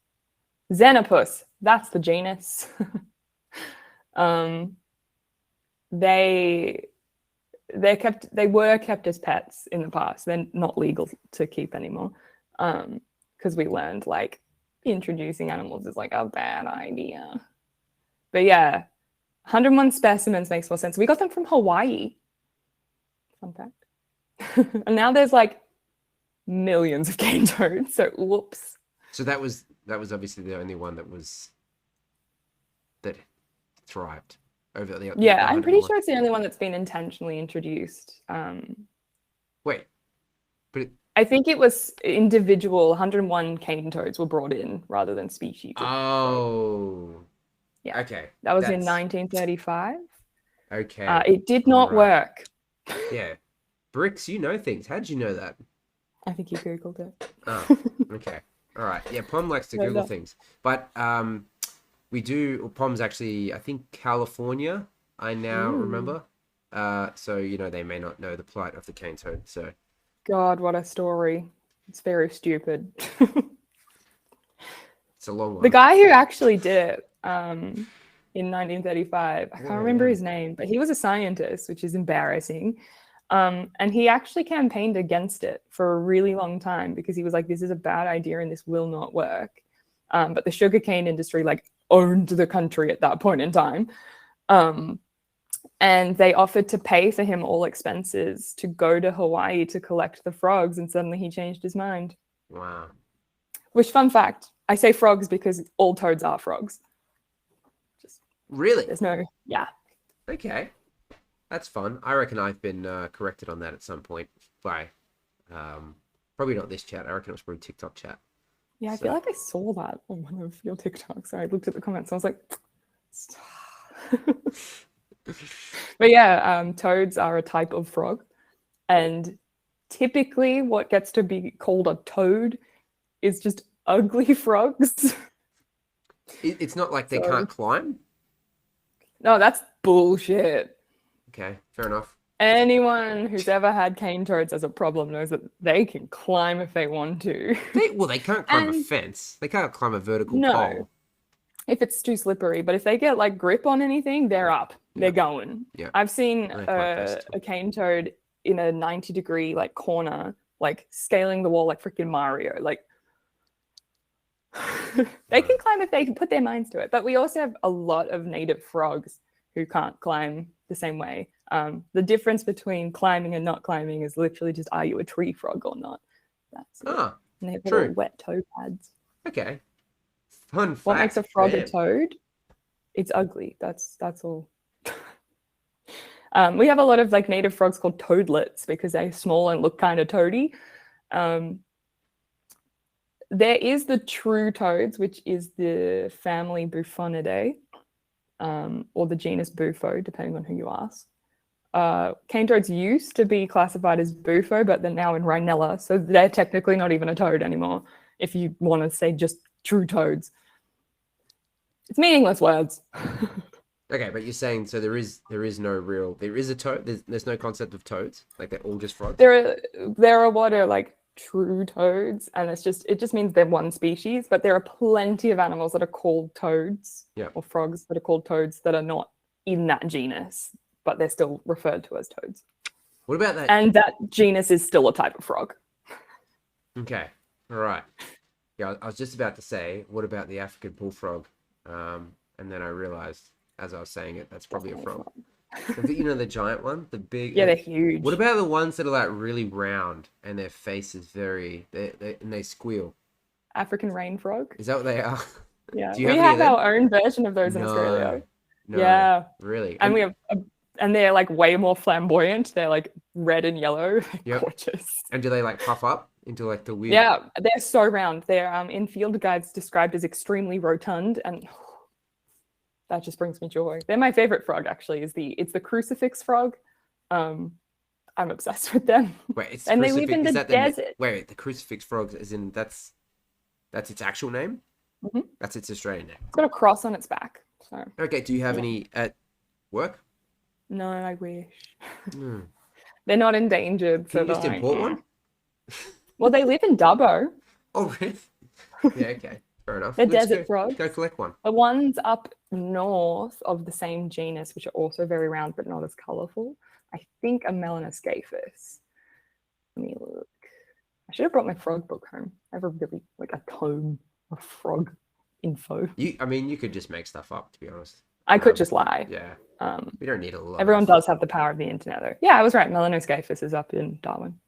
Xenopus, that's the genus. They were kept as pets in the past. They're not legal to keep anymore. Because we learned like introducing animals is like a bad idea. But yeah, 101 specimens makes more sense. We got them from Hawaii. Fun fact. And now there's like millions of cane toads. So whoops. So that was obviously the only one that thrived over the. Yeah, I'm pretty sure it's the only one that's been intentionally introduced. Wait, but I think it was individual 101 cane toads were brought in rather than species. Oh. Yeah. Okay. That was in 1935. Okay. It did not work. Yeah. Bricks, you know things. How did you know that? I think you Googled it. Oh, okay. All right. Yeah, Pom likes to Google things. But Pom's actually, I think, California, I now remember. So, they may not know the plight of the cane toad. So, God, what a story. It's very stupid. It's a long one. The guy who actually did it in 1935, I can't remember his name, but he was a scientist, which is embarrassing. And he actually campaigned against it for a really long time because he was like, this is a bad idea and this will not work. But the sugarcane industry owned the country at that point in time. And they offered to pay for him all expenses to go to Hawaii to collect the frogs, and suddenly he changed his mind. Wow. Which, fun fact, I say frogs because all toads are frogs. Really? There's no, yeah. Okay. That's fun. I reckon I've been corrected on that at some point by, probably not this chat. I reckon it was probably TikTok chat. Yeah, I feel like I saw that on one of your TikToks. I looked at the comments and I was like, but yeah, toads are a type of frog. And typically what gets to be called a toad is just ugly frogs. It's not like they can't climb? No, that's bullshit. Okay, fair enough. Anyone who's ever had cane toads as a problem knows that they can climb if they want to. They can't climb a fence. They can't climb a vertical pole. If it's too slippery. But if they get grip on anything, they're up. They're going. Yeah. I've seen a cane toad in a 90-degree corner, scaling the wall like freaking Mario. They can climb if they can put their minds to it. But we also have a lot of native frogs who can't climb the same way. The difference between climbing and not climbing is literally just, are you a tree frog or not? That's it. And they have little wet toe pads. Okay. Fun fact. What makes a frog a toad? It's ugly. That's all. We have a lot of native frogs called toadlets because they're small and look kind of toady. There is the true toads, which is the family Bufonidae, or the genus Bufo, depending on who you ask. Cane toads used to be classified as Bufo, but they're now in Rhinella, so they're technically not even a toad anymore, if you want to say just true toads. It's meaningless words. Okay, but you're saying so there is a toad. There's no concept of toads. They're all just frogs. There are what are true toads, and it just means they're one species. But there are plenty of animals that are called toads, or frogs that are called toads that are not in that genus, but they're still referred to as toads. What about that? And that genus is still a type of frog. Okay, all right. Yeah, I was just about to say, what about the African bullfrog? And then I realized, as I was saying it, that's probably a frog. The giant one, the big. Yeah, they're huge. What about the ones that are really round and their face is and they squeal? African rain frog. Is that what they are? Yeah, we have our own version of those in Australia. No, Yeah. really. And we have, and they're like way more flamboyant. They're like red and yellow. Yep. Gorgeous. And do they like puff up into like the weird? Yeah, they're so round. They're in field guides described as extremely rotund, and that just brings me joy. They're my favorite frog, actually. It's the crucifix frog. I'm obsessed with them. Wait, it's And they crucifix. live in Is the that desert. wait, the crucifix frogs, as in that's its actual name? Mhm. That's its Australian name. It's got a cross on its back. So Okay, do you have Yeah. any at work? no, I wish. Hmm. They're not endangered. Can So you just they're like, import "Eh." one? Well, they live in Dubbo. Oh, really? Yeah, okay. Fair enough. They're Let's desert frogs. go collect one. The ones up north of the same genus, which are also very round but not as colourful, I think are Melanoscaphus. Let me look. I should have brought my frog book home. I have a really like a tome of frog info. I mean, you could just make stuff up, to be honest. I could just lie. Yeah, Um, we don't need a lot. everyone does have the power of the internet, though. Yeah, I was right. Melanoscaphus is up in Darwin.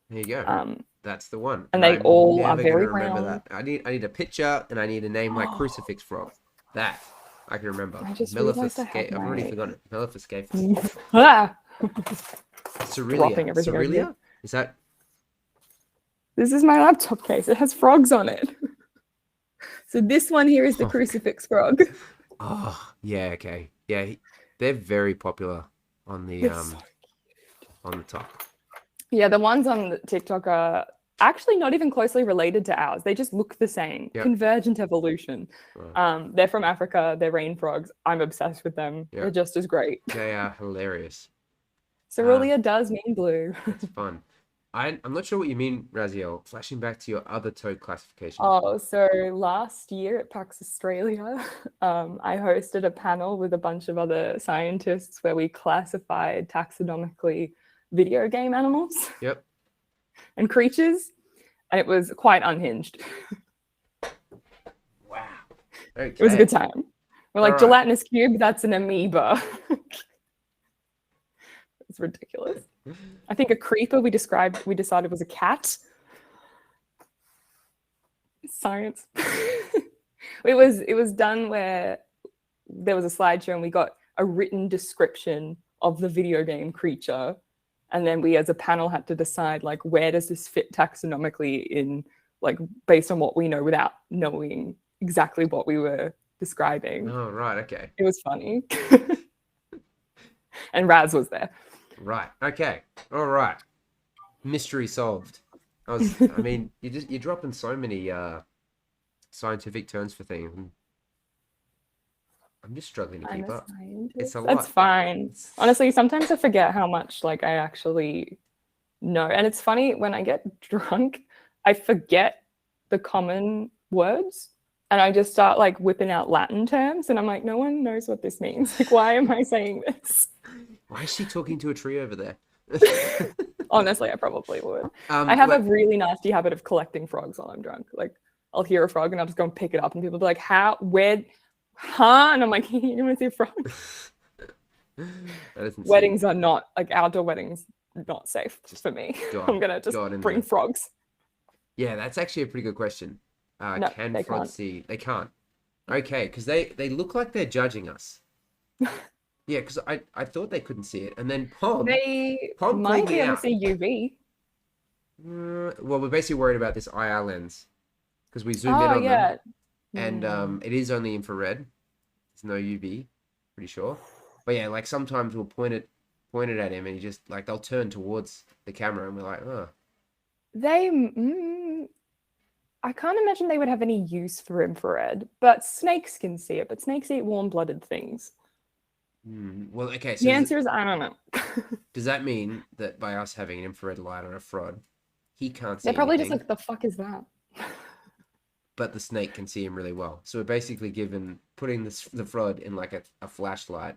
There you go. Um, That's the one. and they I'm all are never very gonna remember round. that. I need a picture and I need a name like crucifix frog. That I can remember. I just realised I had I've already my- forgotten it. Melanoscaphus. Ah! Cerealia. Dropping everything over here. Cerealia? Is that? This is my laptop case. It has frogs on it. So this one here is the Oh. crucifix frog. Oh, yeah. Okay. Yeah, they're very popular on the It's so on the top. Yeah, the ones on the TikTok are actually not even closely related to ours. They just look the same. Yep. Convergent evolution. Right. They're from Africa. They're rain frogs. I'm obsessed with them. Yep. They're just as great. They are hilarious. Cerulean does mean blue. It's fun. I'm not sure what you mean, Raziel. Flashing back to your other toad classification. Oh, so last year at PAX Australia, I hosted a panel with a bunch of other scientists where we classified taxonomically video game animals Yep. and creatures, and it was quite unhinged. Wow. Okay. It was a good time. We're like, Alright. gelatinous cube, that's an amoeba. It's ridiculous. I think a creeper we decided was a cat. Science. It was done where there was a slideshow and we got a written description of the video game creature. And then we as a panel had to decide like where does this fit taxonomically in like based on what we know without knowing exactly what we were describing. Oh, right. Okay. It was funny. And Raz was there. Right. Okay. All right. Mystery solved. I mean, you're dropping so many scientific terms for things. I'm just struggling to I'm keep a up. scientist. It's a That's lot. fine. Honestly, sometimes I forget how much like I actually know. And it's funny when I get drunk, I forget the common words and I just start like whipping out Latin terms and I'm like, no one knows what this means. Like, why am I saying this? Why is she talking to a tree over there? Honestly, I probably would. I have a really nasty habit of collecting frogs while I'm drunk. Like I'll hear a frog and I'll just go and pick it up and people will be like, how, where, huh? And I'm like, you want to see a frog? Weddings are not, like outdoor weddings, not safe for me. I'm going to just bring frogs. Yeah, that's actually a pretty good question. No, Can they frogs can't. see? They can't. Okay, because they look like they're judging us. Yeah, because I thought they couldn't see it. And then Pom They called might me be able out. to see UV. Well, we're basically worried about this IR lens because we zoomed in on them. And it is only infrared. There's no UV, pretty sure. But yeah, like sometimes we'll point it at him and he just like they'll turn towards the camera and we're like, oh. I can't imagine they would have any use for infrared, but snakes can see it, but snakes eat warm-blooded things. Well, okay. So the answer is I don't know. Does that mean that by us having an infrared light on a frod, he can't see They're probably anything, just like, the fuck is that? but the snake can see him really well? So we're basically putting the frod in like a flashlight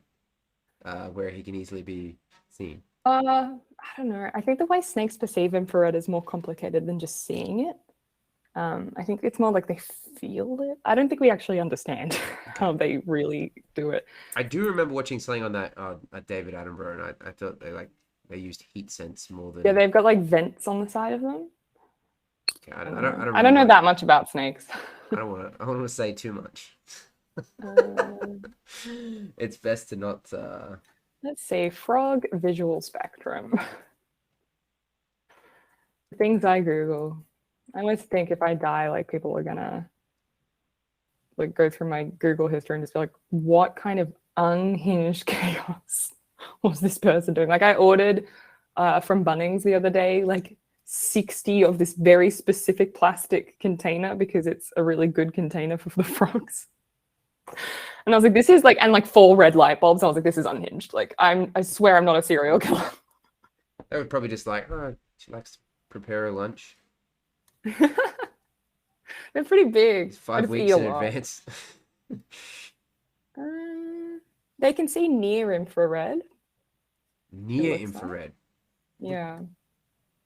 where he can easily be seen. I don't know. I think the way snakes perceive infrared is more complicated than just seeing it. I think it's more like they feel it. I don't think we actually understand how they really do it. I do remember watching something on that at David Attenborough, and I thought they used heat sense more than. Yeah, they've got like vents on the side of them. Okay, I don't know that much about snakes. I don't want to say too much. It's best to not. Let's see, frog visual spectrum. Things I Google. I always think if I die, like people are gonna like go through my Google history and just be like, what kind of unhinged chaos was this person doing? Like I ordered from Bunnings the other day, like 60 of this very specific plastic container because it's a really good container for the frogs. And I was like, this is like, and like 4 red light bulbs. I was like, this is unhinged. Like I swear I'm not a serial killer. They were probably just like, oh, she likes to prepare her lunch. They're pretty big. It's 5 weeks in advance. They can see near infrared. Near infrared. Yeah.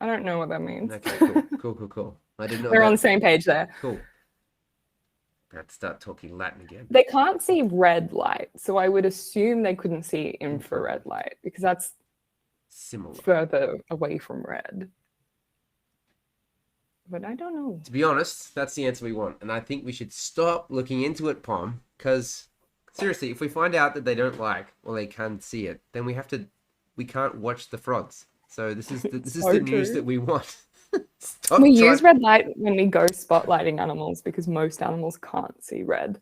I don't know what that means. Okay, cool. I didn't know. We're on the same page there. Cool. About to start talking Latin again. They can't see red light, so I would assume they couldn't see infrared light because that's similar, further away from red. But I don't know. To be honest, that's the answer we want, and I think we should stop looking into it, Pom, because seriously, if we find out that they don't like or they can't see it, then we can't watch the frogs. So this is the news that we want. We use red light when we go spotlighting animals because most animals can't see red.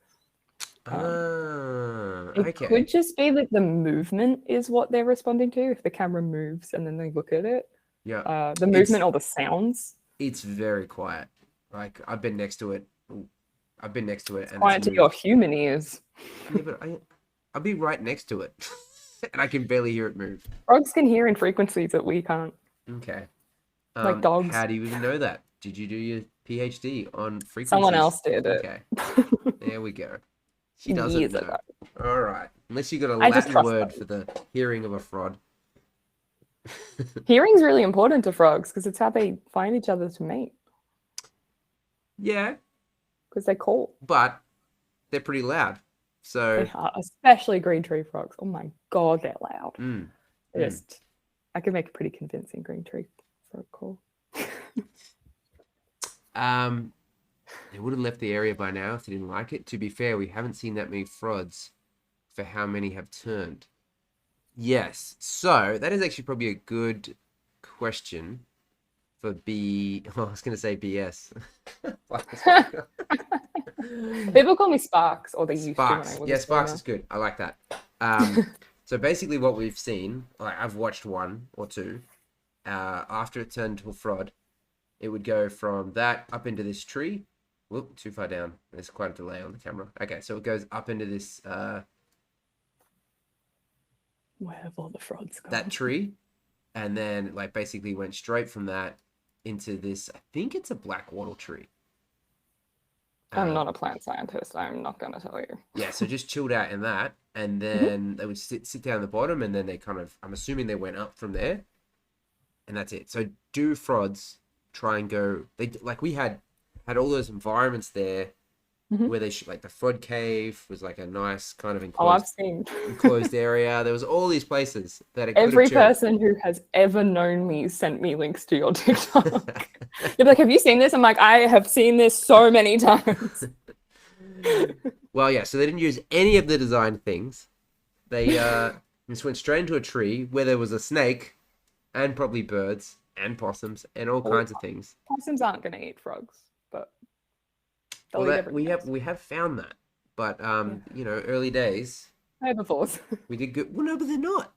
It could just be that the movement is what they're responding to. If the camera moves and then they look at it, the movement or the sounds. It's very quiet. Like I've been next to it. It's quiet to your human ears. Yeah, but I'll be right next to it, and I can barely hear it move. Frogs can hear in frequencies that we can't. Okay. Like dogs. How do you even know that? Did you do your PhD on frequencies? Someone else did it. Okay. There we go. She doesn't know. All right. Unless you got a Latin word for the hearing of a frog. Hearing's really important to frogs because it's how they find each other to mate. Yeah. Because they call. But they're pretty loud. So they are, especially green tree frogs. Oh my god, they're loud. I can make a pretty convincing green tree frog call. They would have left the area by now if they didn't like it. To be fair, we haven't seen that many frods for how many have turned. Yes, so that is actually probably a good question for I was going to say BS. People call me Sparks, or they used Sparks. to. Yeah, Sparks is good. I like that. So basically what we've seen, like I've watched 1 or 2, after it turned to a frod, it would go from that up into this tree. Whoop, too far down. There's quite a delay on the camera. Okay, so it goes up into this... where have all the frogs gone? That tree, and then like basically went straight from that into this, I think it's a black wattle tree. I'm not a plant scientist. I'm not going to tell you. Yeah, so just chilled out in that, and then they would sit down at the bottom, and then they kind of, I'm assuming they went up from there, and that's it. So do frods try and go, we had all those environments there where they like the Frod cave was like a nice kind of enclosed area. There was all these places that every person who has ever known me sent me links to your TikTok. You're like, have you seen this? I'm like, I have seen this so many times. Well, yeah, so they didn't use any of the design things. They just went straight into a tree where there was a snake and probably birds and possums and all kinds of things. Possums aren't going to eat frogs, but we have found that, but early days. Herbivores. We did good. Well, no, but they're not.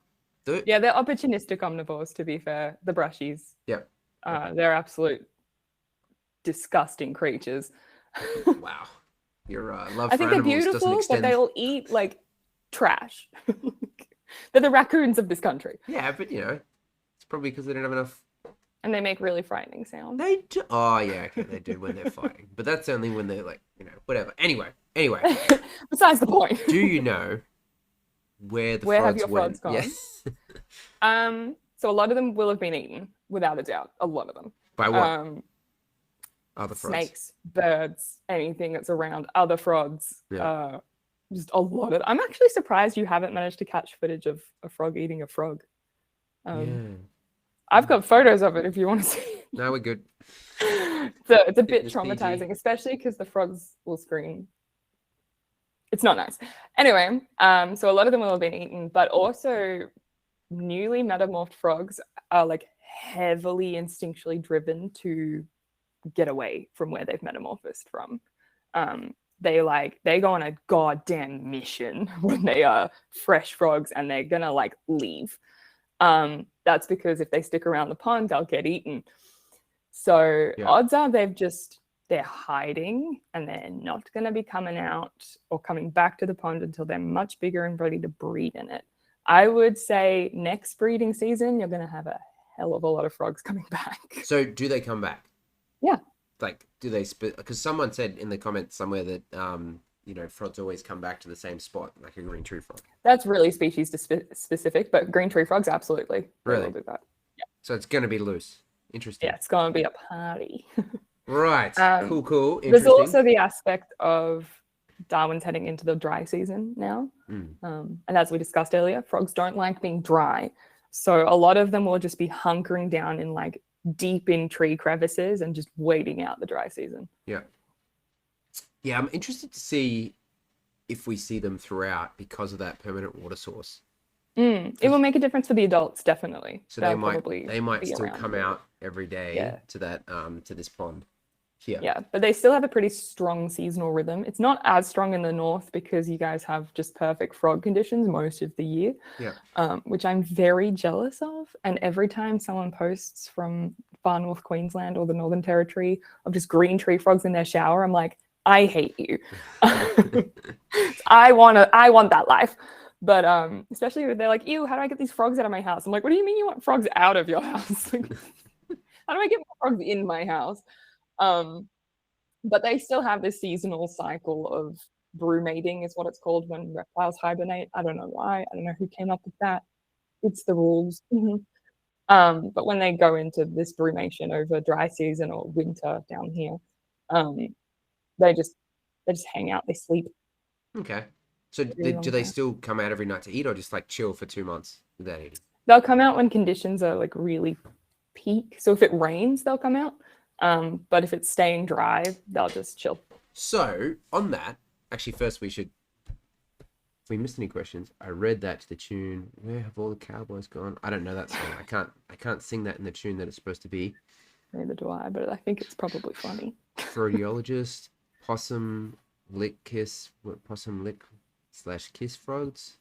Yeah, they're opportunistic omnivores. To be fair, the brushies. Yeah. They're absolute disgusting creatures. Wow, your love for animals doesn't extend. I think they're beautiful, but they'll eat like trash. They're the raccoons of this country. Yeah, but it's probably because they don't have enough. And they make really frightening sounds. They do. Oh, yeah, okay, they do when they're fighting. But that's only when they're like, whatever. Anyway. Besides the point. Do you know where the frogs have your went? frogs gone? Yes. So a lot of them will have been eaten, without a doubt. A lot of them. By what? Other frogs. Snakes, birds, anything that's around other frogs. Yeah. Just a lot of. I'm actually surprised you haven't managed to catch footage of a frog eating a frog. Yeah. I've got photos of it if you want to see. No, we're good. So it's a bit traumatizing, especially because the frogs will scream. It's not nice. Anyway, so a lot of them will have been eaten, but also newly metamorphed frogs are like heavily instinctually driven to get away from where they've metamorphosed from. They go on a goddamn mission when they are fresh frogs and they're gonna like leave. That's because if they stick around the pond, they'll get eaten. So odds are they're hiding and they're not going to be coming out or coming back to the pond until they're much bigger and ready to breed in it. I would say next breeding season, you're going to have a hell of a lot of frogs coming back. So do they come back? Yeah. Like, do they because someone said in the comments somewhere that, frogs always come back to the same spot, like a green tree frog. That's really species specific, but green tree frogs, absolutely. Really? They will do that. Yeah. So it's going to be loose. Interesting. Yeah, it's going to be a party. Right. Cool. There's also the aspect of Darwin's heading into the dry season now. And as we discussed earlier, frogs don't like being dry. So a lot of them will just be hunkering down in like deep in tree crevices and just waiting out the dry season. Yeah. Yeah, I'm interested to see if we see them throughout because of that permanent water source. It will make a difference for the adults, definitely. So they might still come out every day to that to this pond. Yeah, but they still have a pretty strong seasonal rhythm. It's not as strong in the north because you guys have just perfect frog conditions most of the year, which I'm very jealous of. And every time someone posts from far north Queensland or the Northern Territory of just green tree frogs in their shower, I'm like, I hate you. I want that life. But especially if they're like, ew, how do I get these frogs out of my house? I'm like, what do you mean you want frogs out of your house? Like, how do I get more frogs in my house? But they still have this seasonal cycle of brumating is what it's called when reptiles hibernate. I don't know why. I don't know who came up with that. It's the rules. But when they go into this brumation over dry season or winter down here, they just hang out. They sleep. Okay. So do they still come out every night to eat or just like chill for 2 months without eating? They'll come out when conditions are like really peak. So if it rains, they'll come out. But if it's staying dry, they'll just chill. So on that, actually, first if we missed any questions, I read that to the tune, "Where have all the cowboys gone?" I don't know that song. I can't sing that in the tune that it's supposed to be. Neither do I, but I think it's probably funny. Frodiologist, possum lick kiss / kiss frogs.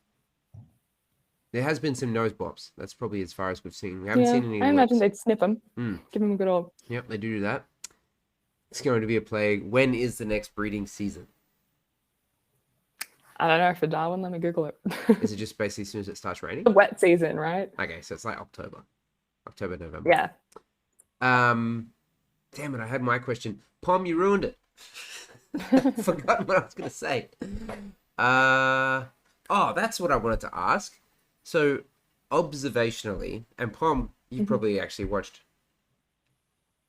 There has been some nose bops. That's probably as far as we've seen. We haven't seen any. I imagine they'd snip them. Give them a good old. Yep, they do that. It's going to be a plague. When is the next breeding season? I don't know. For Darwin, let me Google it. Is it just basically as soon as it starts raining? The wet season, right? Okay, so it's like October, November. Yeah. Damn it! I had my question. Pom, you ruined it. Forgot what I was going to say. That's what I wanted to ask. So, observationally, and Pom, you probably actually watched.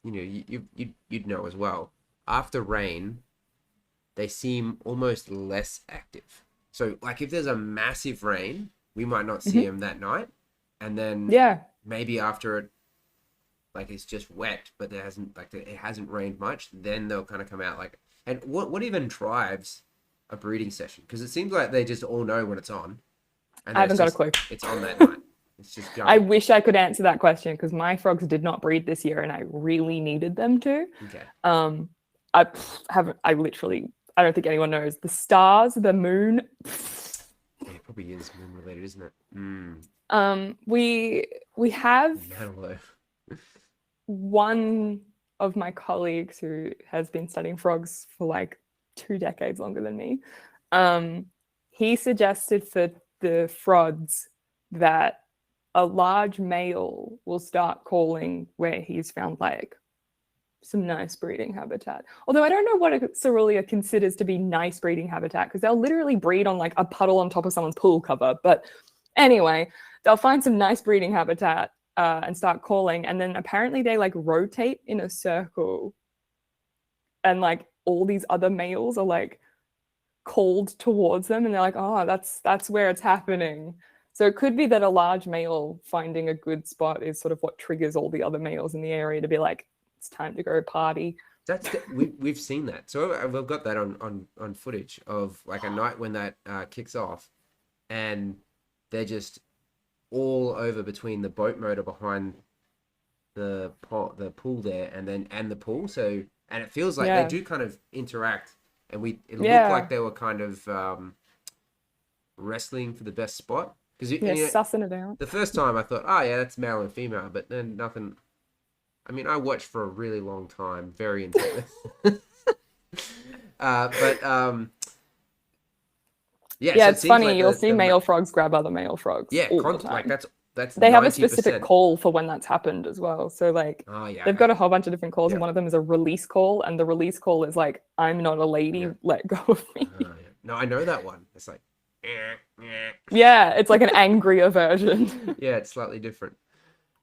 You'd know as well. After rain, they seem almost less active. So, like, if there's a massive rain, we might not see them that night, and then maybe after it, like it's just wet, but it hasn't rained much, then they'll kind of come out like. And what even drives a breeding session? Because it seems like they just all know when it's on. And I haven't got a clue. It's on that night. It's just going. I wish I could answer that question because my frogs did not breed this year and I really needed them to. Okay. I don't think anyone knows. The stars, the moon. Yeah, it probably is moon related, isn't it? We have one of my colleagues who has been studying frogs for like 2 decades longer than me. He suggested for the Frods that a large male will start calling where he's found like some nice breeding habitat. Although I don't know what a Cerulean considers to be nice breeding habitat because they'll literally breed on like a puddle on top of someone's pool cover. But anyway, they'll find some nice breeding habitat and start calling. And then apparently they like rotate in a circle and like all these other males are like called towards them and they're like, oh, that's where it's happening. So it could be that a large male finding a good spot is sort of what triggers all the other males in the area to be like, it's time to go party. We've seen that. So we've got that on footage of like a night when that kicks off, and they're just all over between the boat motor behind the pool there, and the pool. So and it feels like they Yeah. do kind of interact, and it looked Yeah. like they were kind of wrestling for the best spot. Because Yeah, sussing it out. the first time I thought, oh yeah, that's male and female, but then nothing. I mean, I watched for a really long time, very intently. But yeah, Yeah, so it it's seems funny. like You'll see male frogs grab other male frogs yeah, all the like time. that's They have a 90%. specific call for when that's happened as well. So like Oh yeah, they've got a whole bunch of different calls, Yeah. and one of them is a release call, and the release call is like, I'm not a lady, Yeah. let go of me. Yeah. No, I know that one. It's like Yeah, it's like an angrier version. yeah, it's slightly different.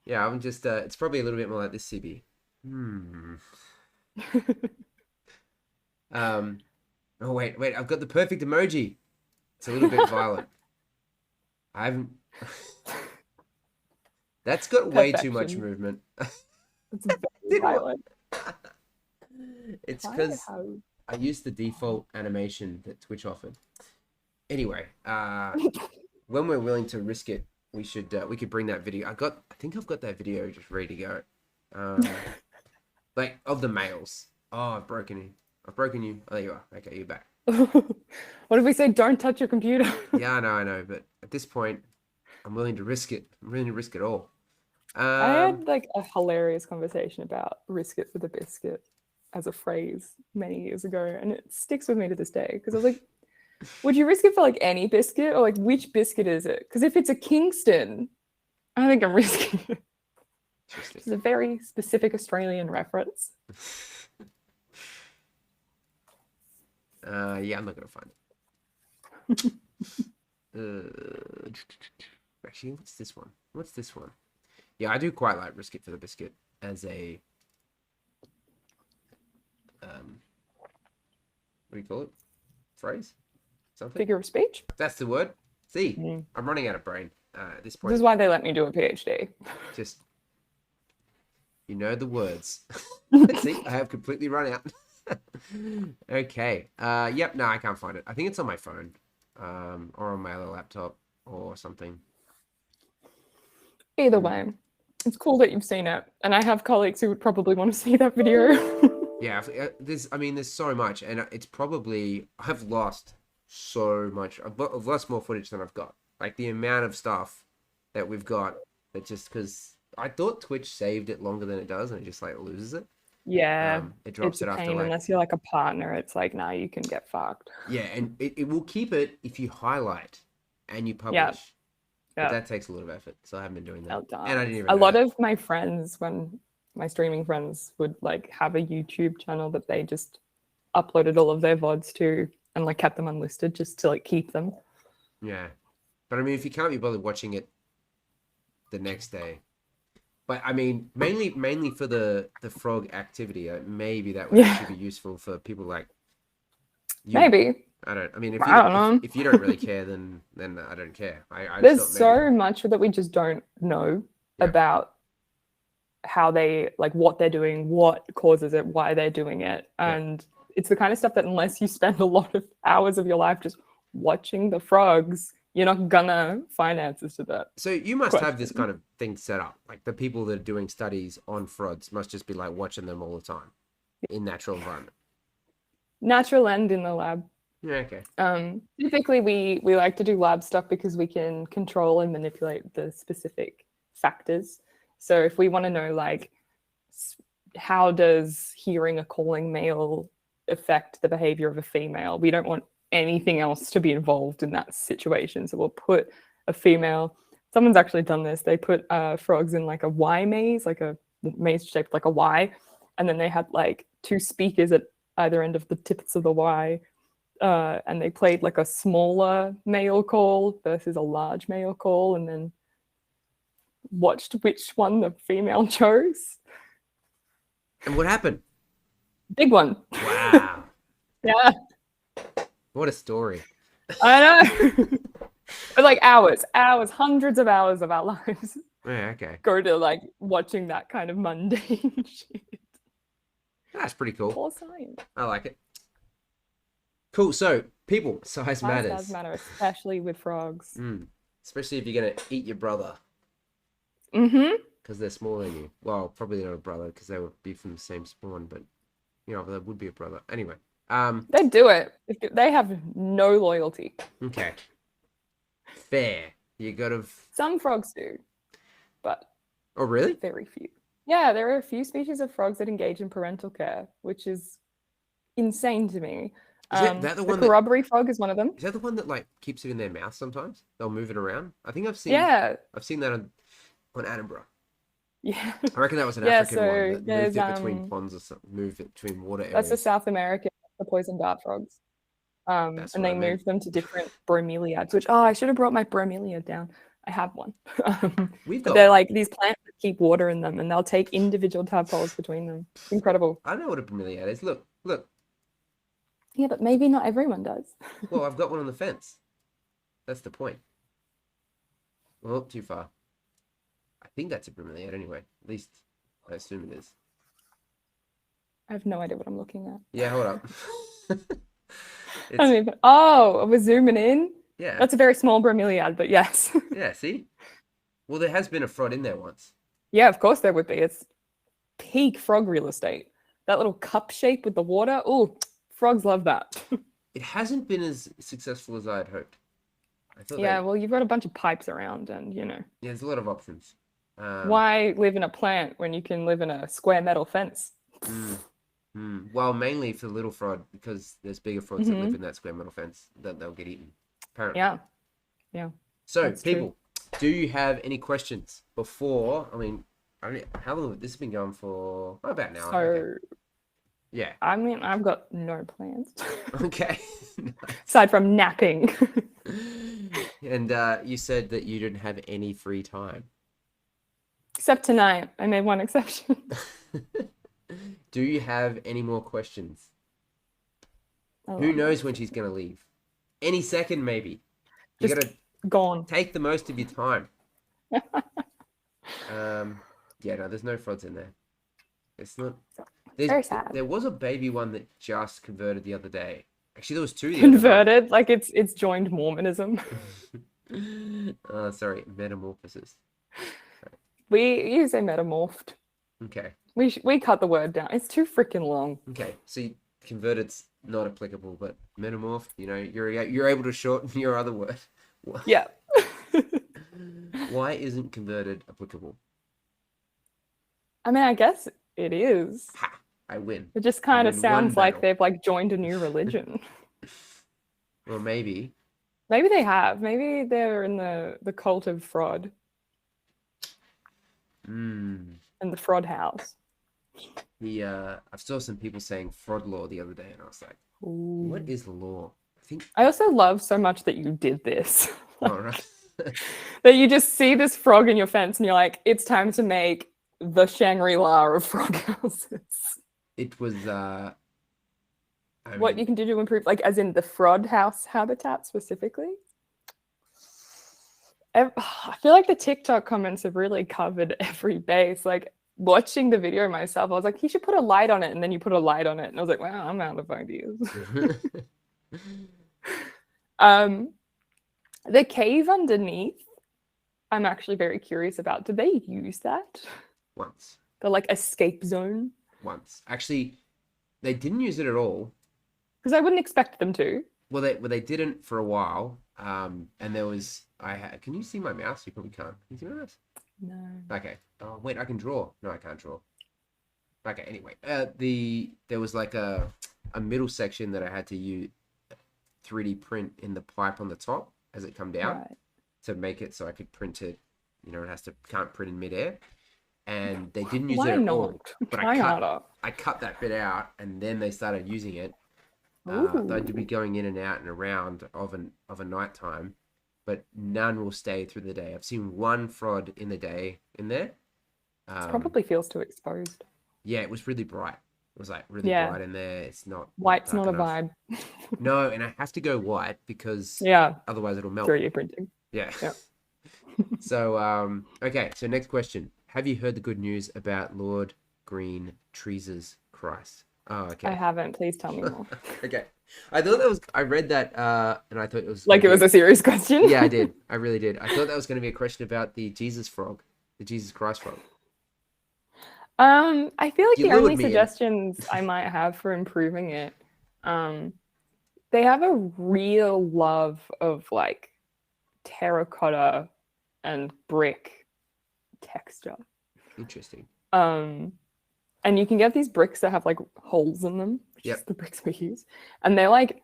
Yeah, I'm just it's probably a little bit more like this CB. Oh wait, I've got the perfect emoji. It's a little bit violent. I haven't That's got way too much Perfection. movement. It's very Didn't wa- violent. It's Why because have- I used the default animation that Twitch offered. Anyway, when we're willing to risk it, we could bring that video. I think I've got that video just ready to go. Like of the males. Oh, I've broken you. Oh, there you are. Okay, you're back. What if we say don't touch your computer? Yeah, I know, but at this point, I'm willing to risk it. I'm willing to risk it all. I had like a hilarious conversation about risk it for the biscuit as a phrase many years ago, and it sticks with me to this day because I was like, would you risk it for like any biscuit, or like which biscuit is it? Because if it's a Kingston, I think I'm risking it. It's a very specific Australian reference. Yeah, I'm not gonna find it. Actually, what's this one? Yeah, I do quite like risk it for the biscuit as a what do you call it? Phrase? Something? Figure of speech. That's the word. See, I'm running out of brain at this point. This is why they let me do a PhD. Just you know the words. See, I have completely run out. Okay. Yep. No, I can't find it. I think it's on my phone, or on my other laptop or something. Either way, it's cool that you've seen it, and I have colleagues who would probably want to see that video. Yeah. There's so much, and it's probably I've lost so much. I've lost more footage than I've got. Like the amount of stuff that we've got. That just because I thought Twitch saved it longer than it does, and it just like loses it. Yeah, it drops it's a it after pain like unless you're like a partner. It's like, nah, you can get fucked. yeah, and it will keep it if you highlight and you publish. Yeah. But that takes a lot of effort, so I haven't been doing that. Well And I didn't even a know lot that. of my friends, when my streaming friends would like have a YouTube channel that they just uploaded all of their VODs to and like kept them unlisted just to like keep them. Yeah, but I mean, if you can't be bothered watching it the next day, but I mean, mainly for the frog activity, maybe that would actually be useful for people like you. Maybe. I don't. I mean, if you don't really care, then I don't care. There's so much that we just don't know about how they like what they're doing, what causes it, why they're doing it, and it's the kind of stuff that unless you spend a lot of hours of your life just watching the frogs, you're not gonna find answers to that. So you must have this kind of thing set up. Like the people that are doing studies on frogs must just be like watching them all the time in natural environment. Natural and in the lab. Yeah, okay. Typically we like to do lab stuff because we can control and manipulate the specific factors. So if we want to know like how does hearing a calling male affect the behavior of a female, we don't want anything else to be involved in that situation. So we'll put a female, someone's actually done this, they put frogs in like a Y maze, like a maze shaped like a Y, and then they had like two speakers at either end of the tips of the Y, and they played like a smaller male call versus a large male call, and then watched which one the female chose. And what happened? Big one. Wow. Yeah. What a story. I know. But like hours, hundreds of hours of our lives. Yeah, okay. Go to like watching that kind of mundane shit. That's pretty cool. Poor science. I like it. Cool. So, people, size Size matters. does matter, especially with frogs. Especially if you're going to eat your brother. Mm-hmm. Because they're smaller than you. Well, probably not a brother because they would be from the same spawn, but, you know, they would be a brother. Anyway. They do it. They have no loyalty. Okay. Fair. You got to... Some frogs do, but... Oh, really? Very few. Yeah, there are a few species of frogs that engage in parental care, which is insane to me. Is that the one corroboree frog is one of them. Is that the one that like keeps it in their mouth sometimes? They'll move it around. I think I've seen that on Edinburgh. Yeah. I reckon that was an African one that there's, moved it between ponds or something, moved it between water areas. That's the South American, the poison dart frogs. And they moved them to different bromeliads, which I should have brought my bromeliad down. I have one. They're like these plants that keep water in them, and they'll take individual tadpoles between them. It's incredible. I know what a bromeliad is. Look. Yeah, but maybe not everyone does. Well, I've got one on the fence. That's the point. Well, too far. I think that's a bromeliad anyway. At least I assume it is. I have no idea what I'm looking at. Yeah, hold up. We're zooming in. Yeah. That's a very small bromeliad, but yes. Yeah, see? Well, there has been a frod in there once. Yeah, of course there would be. It's peak frog real estate. That little cup shape with the water. Oh, frogs love that. It hasn't been as successful as I had hoped. Well, you've got a bunch of pipes around and, Yeah, there's a lot of options. Why live in a plant when you can live in a square metal fence? Well, mainly for the little frog, because there's bigger frogs that live in that square metal fence that they'll get eaten. Apparently. Yeah. So, people, do you have any questions before? I mean, how long has this been going for? About an hour. Okay. Yeah. I mean, I've got no plans. Okay. Aside from napping. And you said that you didn't have any free time. Except tonight. I made one exception. Do you have any more questions? Who knows when she's going to leave? Any second, maybe. You got to gone. Take the most of your time. There's no frods in there. It's not. Very sad. There was a baby one that just converted the other day. Actually, there was two. Converted, like it's joined Mormonism. Sorry, metamorphosis. You say metamorphed. Okay. We cut the word down. It's too freaking long. Okay, so converted's not applicable, but metamorph, you're able to shorten your other word. Yeah. Why isn't converted applicable? I mean, I guess it is. Ha! I win. It just kind of sounds like they've like joined a new religion. Well, maybe. Maybe they have. Maybe they're in the cult of Frod. In the Frod house. I saw some people saying fraud law the other day, and I was like, ooh. What is law? I also love so much that you did this. All right. That you just see this frog in your fence and you're like, it's time to make the Shangri-La of frog houses. It was what you can do to improve, like as in the Frod house habitat specifically. I feel like the TikTok comments have really covered every base. Like watching the video myself, I was like, you should put a light on it, and then you put a light on it, and I was like, wow, I'm out of ideas. The cave underneath, I'm actually very curious about. Did they use that? Once. The like escape zone? Once. Actually, they didn't use it at all. Because I wouldn't expect them to. Well, they didn't for a while. And there was can you see my mouse? You probably can't. Can you see my mouse? No. Okay. Oh wait, I can draw. No, I can't draw. Okay. Anyway, there was like a middle section that I had to use 3D print in the pipe on the top as it come down to make it so I could print it. It can't print in midair. And they didn't use it at all. But I cut that bit out, and then they started using it. They'd be going in and out and around of a night time, but none will stay through the day. I've seen one frod in the day in there. It probably feels too exposed. Yeah, it was really bright. It was like really bright in there. It's not white's not a enough. vibe. No, and I have to go white because otherwise it'll melt. 3D printing. Yeah. So okay. So next question: have you heard the good news about Lord green trees Christ. Oh, I okay. haven't. Please tell me more. Okay. I thought that was. I read that, and I thought it was Like gonna it was be a serious question. Yeah, I did. I really did. I thought that was going to be a question about the Jesus frog, the Jesus Christ frog. I feel like You the only lured me in. suggestions I might have for improving it, they have a real love of like terracotta and brick texture. Interesting. And you can get these bricks that have like holes in them, which Yep. is the bricks we use. And they're like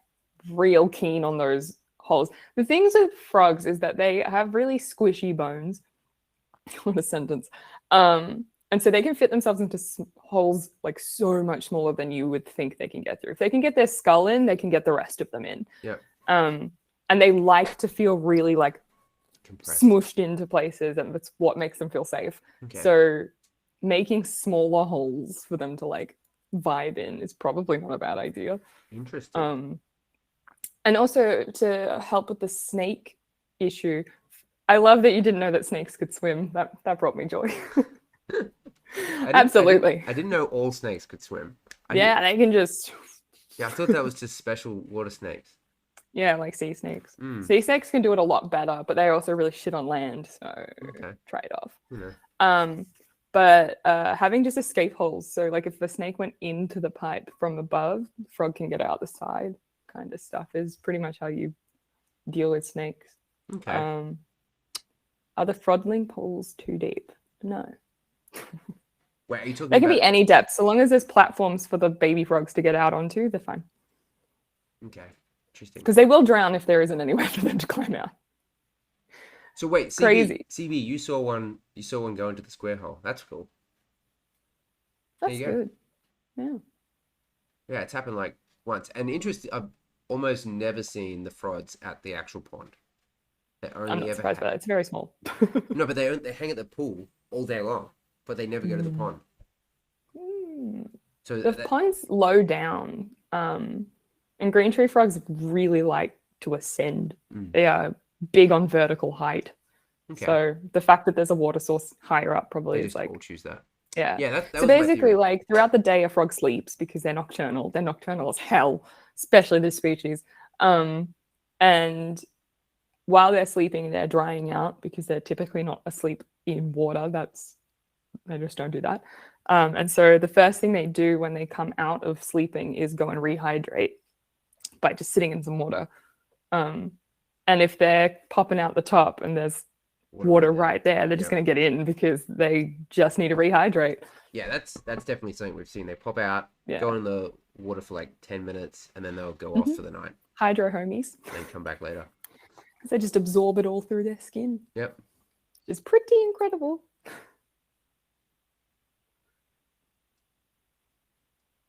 real keen on those holes. The things with frogs is that they have really squishy bones. What a sentence. And so they can fit themselves into holes like so much smaller than you would think they can get through. If they can get their skull in, they can get the rest of them in. Yep. And they like to feel really like Compressed. smooshed into places, and that's what makes them feel safe. Okay. So making smaller holes for them to like vibe in is probably not a bad idea. Interesting. And also to help with the snake issue, I love that you didn't know that snakes could swim. That brought me joy. Absolutely. I didn't know all snakes could swim. Yeah, they can just. Yeah, I thought that was just special water snakes. Yeah, like sea snakes. Sea snakes can do it a lot better, but they're also really shit on land, so trade off. You know. But having just escape holes, so like if the snake went into the pipe from above, the frog can get out the side, kind of stuff is pretty much how you deal with snakes. Okay. Are the frodling pools too deep? No. Wait, are you talking They can about... be any depth, so long as there's platforms for the baby frogs to get out onto, they're fine. Okay, interesting. Because they will drown if there isn't anywhere for them to climb out. So wait, Crazy. CB, you saw one go into the square hole. That's cool. That's good. Yeah. Yeah, it's happened like once. And interesting, I've almost never seen the frods at the actual pond. They only I'm not surprised by that. It's very small. No, but they hang at the pool all day long, but they never go to the pond. So the pond's low down, and green tree frogs really like to ascend. They are big on vertical height. Okay. So the fact that there's a water source higher up probably is like... all choose that. Yeah. Yeah. That so basically, like throughout the day, a frog sleeps because they're nocturnal. They're nocturnal as hell, especially this species. And while they're sleeping, they're drying out because they're typically not asleep in water. They just don't do that. And so the first thing they do when they come out of sleeping is go and rehydrate by just sitting in some water. And if they're popping out the top and there's water right there, they're just going to get in because they just need to rehydrate. Yeah, that's definitely something we've seen. They pop out, go in the water for like 10 minutes, and then they'll go off for the night. Hydro homies. And come back later. Because they just absorb it all through their skin. Yep. It's pretty incredible.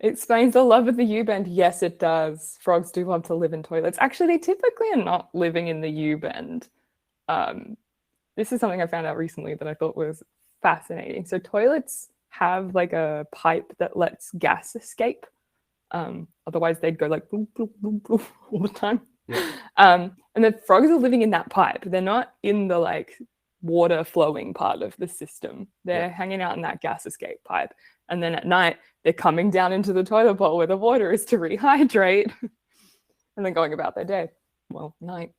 It explains the love of the U-bend. Yes, it does. Frogs do love to live in toilets. Actually, they typically are not living in the U-bend. This is something I found out recently that I thought was fascinating. So toilets have like a pipe that lets gas escape. Otherwise, they'd go like boom, boom, boom, boom all the time. Yeah. And the frogs are living in that pipe. They're not in the like water flowing part of the system. They're hanging out in that gas escape pipe. And then at night, they're coming down into the toilet bowl where the water is to rehydrate and then going about their day. Well, night.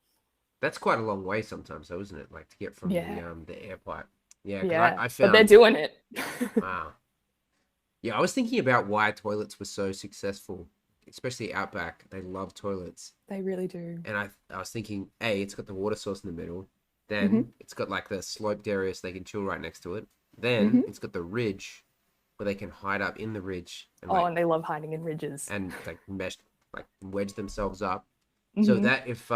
That's quite a long way sometimes, though, isn't it? Like to get from the air pipe. Yeah, I found... but they're doing it. Wow. Yeah, I was thinking about why toilets were so successful, especially Outback. They love toilets. They really do. And I was thinking, A, it's got the water source in the middle. Then it's got like the sloped area so they can chill right next to it. Then it's got the ridge where they can hide up in the ridge. And and they love hiding in ridges. And like wedge themselves up. So that if...